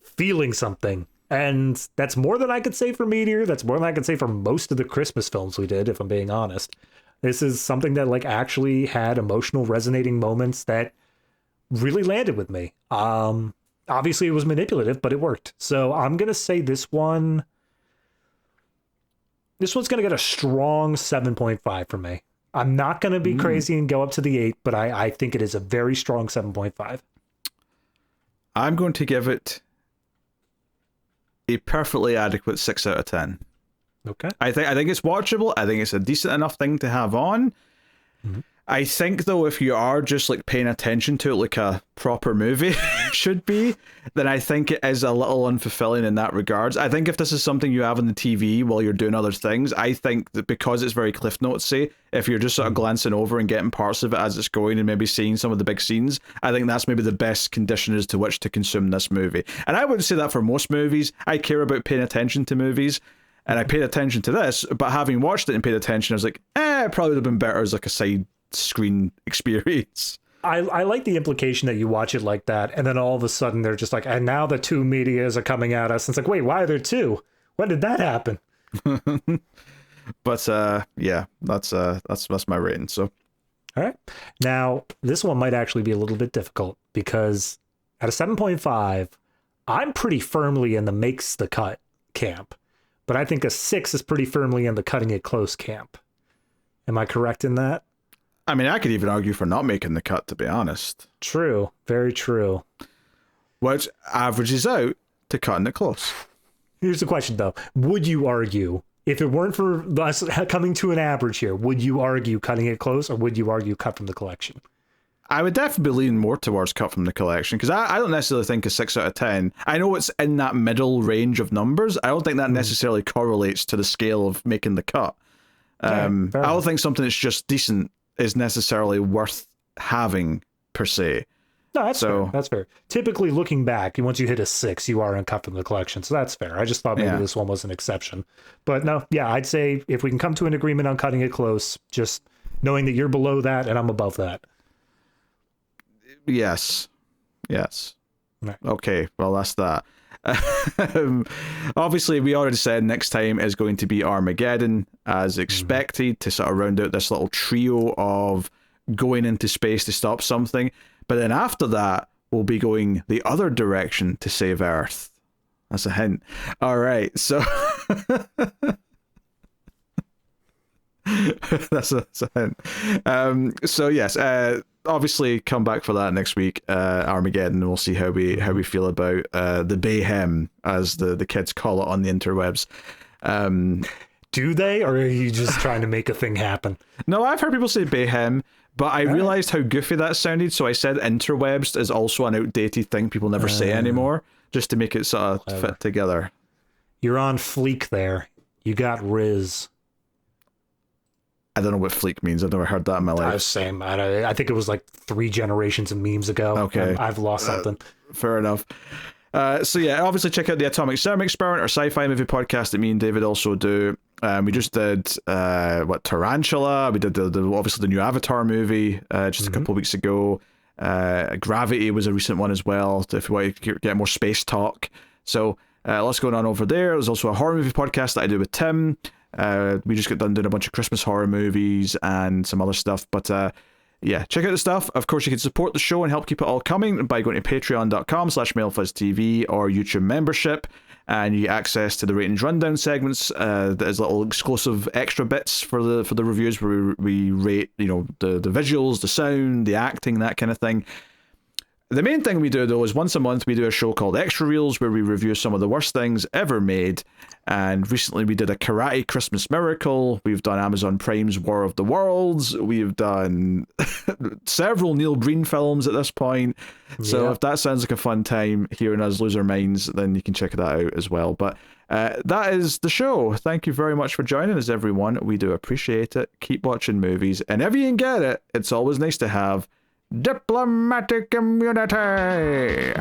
feeling something. And that's more than I could say for Meteor. That's more than I could say for most of the Christmas films we did, if I'm being honest. This is something that like actually had emotional resonating moments that really landed with me. Obviously it was manipulative, but it worked. So I'm going to say this one's going to get a strong 7.5 from me. I'm not going to be crazy and go up to the 8, but I think it is a very strong 7.5. I'm going to give it a perfectly adequate 6 out of 10. Okay. I think it's watchable. I think it's a decent enough thing to have on. I think, though, if you are just like paying attention to it like a proper movie should be, then I think it is a little unfulfilling in that regards. I think if this is something you have on the TV while you're doing other things, I think that because it's very Cliff Notes-y, if you're just sort of glancing over and getting parts of it as it's going and maybe seeing some of the big scenes, I think that's maybe the best conditions to which to consume this movie. And I wouldn't say that for most movies. I care about paying attention to movies, and I paid attention to this, but having watched it and paid attention, I was like, it probably would have been better as like a side screen experience. I like the implication that you watch it like that, and then all of a sudden they're just like, and now the two medias are coming at us. And it's like, wait, why are there two? When did that happen? But yeah, that's my rating. So, all right, now this one might actually be a little bit difficult because at a 7.5, I'm pretty firmly in the makes the cut camp, but I think a 6 is pretty firmly in the cutting it close camp. Am I correct in that? I mean, I could even argue for not making the cut, to be honest. True. Very true. Which averages out to cutting it close. Here's the question, though. Would you argue, if it weren't for us coming to an average here, would you argue cutting it close, or would you argue cut from the collection? I would definitely lean more towards cut from the collection, because I don't necessarily think a 6 out of 10. I know it's in that middle range of numbers. I don't think that necessarily correlates to the scale of making the cut. I don't think something that's just decent is necessarily worth having per se. No, that's fair. That's fair. Typically, looking back, once you hit a 6, you are in cut from the collection, so that's fair. I just thought maybe this one was an exception. But no, yeah, I'd say if we can come to an agreement on cutting it close, just knowing that you're below that and I'm above that. Yes. Yes. Right. Okay, well, that's that. Obviously, we already said next time is going to be Armageddon, as expected, to sort of round out this little trio of going into space to stop something. But then after that, we'll be going the other direction to save Earth. That's a hint. All right, so that's a hint. So yes, obviously come back for that next week, Armageddon, and we'll see how we feel about the Bayhem, as the kids call it on the interwebs. Do they, or are you just trying to make a thing happen? No, I've heard people say Bayhem, but I realized how goofy that sounded, so I said interwebs is also an outdated thing people never say anymore, just to make it sort of fit together. You're on fleek there. You got Riz. I don't know what fleek means. I've never heard that in my life. Same. I think it was like 3 generations of memes ago. Okay. I've lost something. Fair enough. So yeah, obviously check out the Atomic Serum Experiment, our sci-fi movie podcast that me and David also do. We just did Tarantula. We did the obviously the new Avatar movie just a couple of weeks ago. Gravity was a recent one as well, if you want to get more space talk. So lots going on over there. There's also a horror movie podcast that I do with Tim. We just got done doing a bunch of Christmas horror movies and some other stuff, but yeah, check out the stuff. Of course, you can support the show and help keep it all coming by going to patreon.com/MailFuzzTV or YouTube membership, and you get access to the ratings rundown segments. There's little exclusive extra bits for the reviews where we rate, the visuals, the sound, the acting, that kind of thing. The main thing we do, though, is once a month we do a show called Extra Reels, where we review some of the worst things ever made. And recently we did a Karate Christmas Miracle. We've done Amazon Prime's War of the Worlds. We've done several Neil Breen films at this point. So if that sounds like a fun time hearing us lose our minds, then you can check that out as well. But that is the show. Thank you very much for joining us, everyone. We do appreciate it. Keep watching movies. And if you can get it, it's always nice to have diplomatic immunity.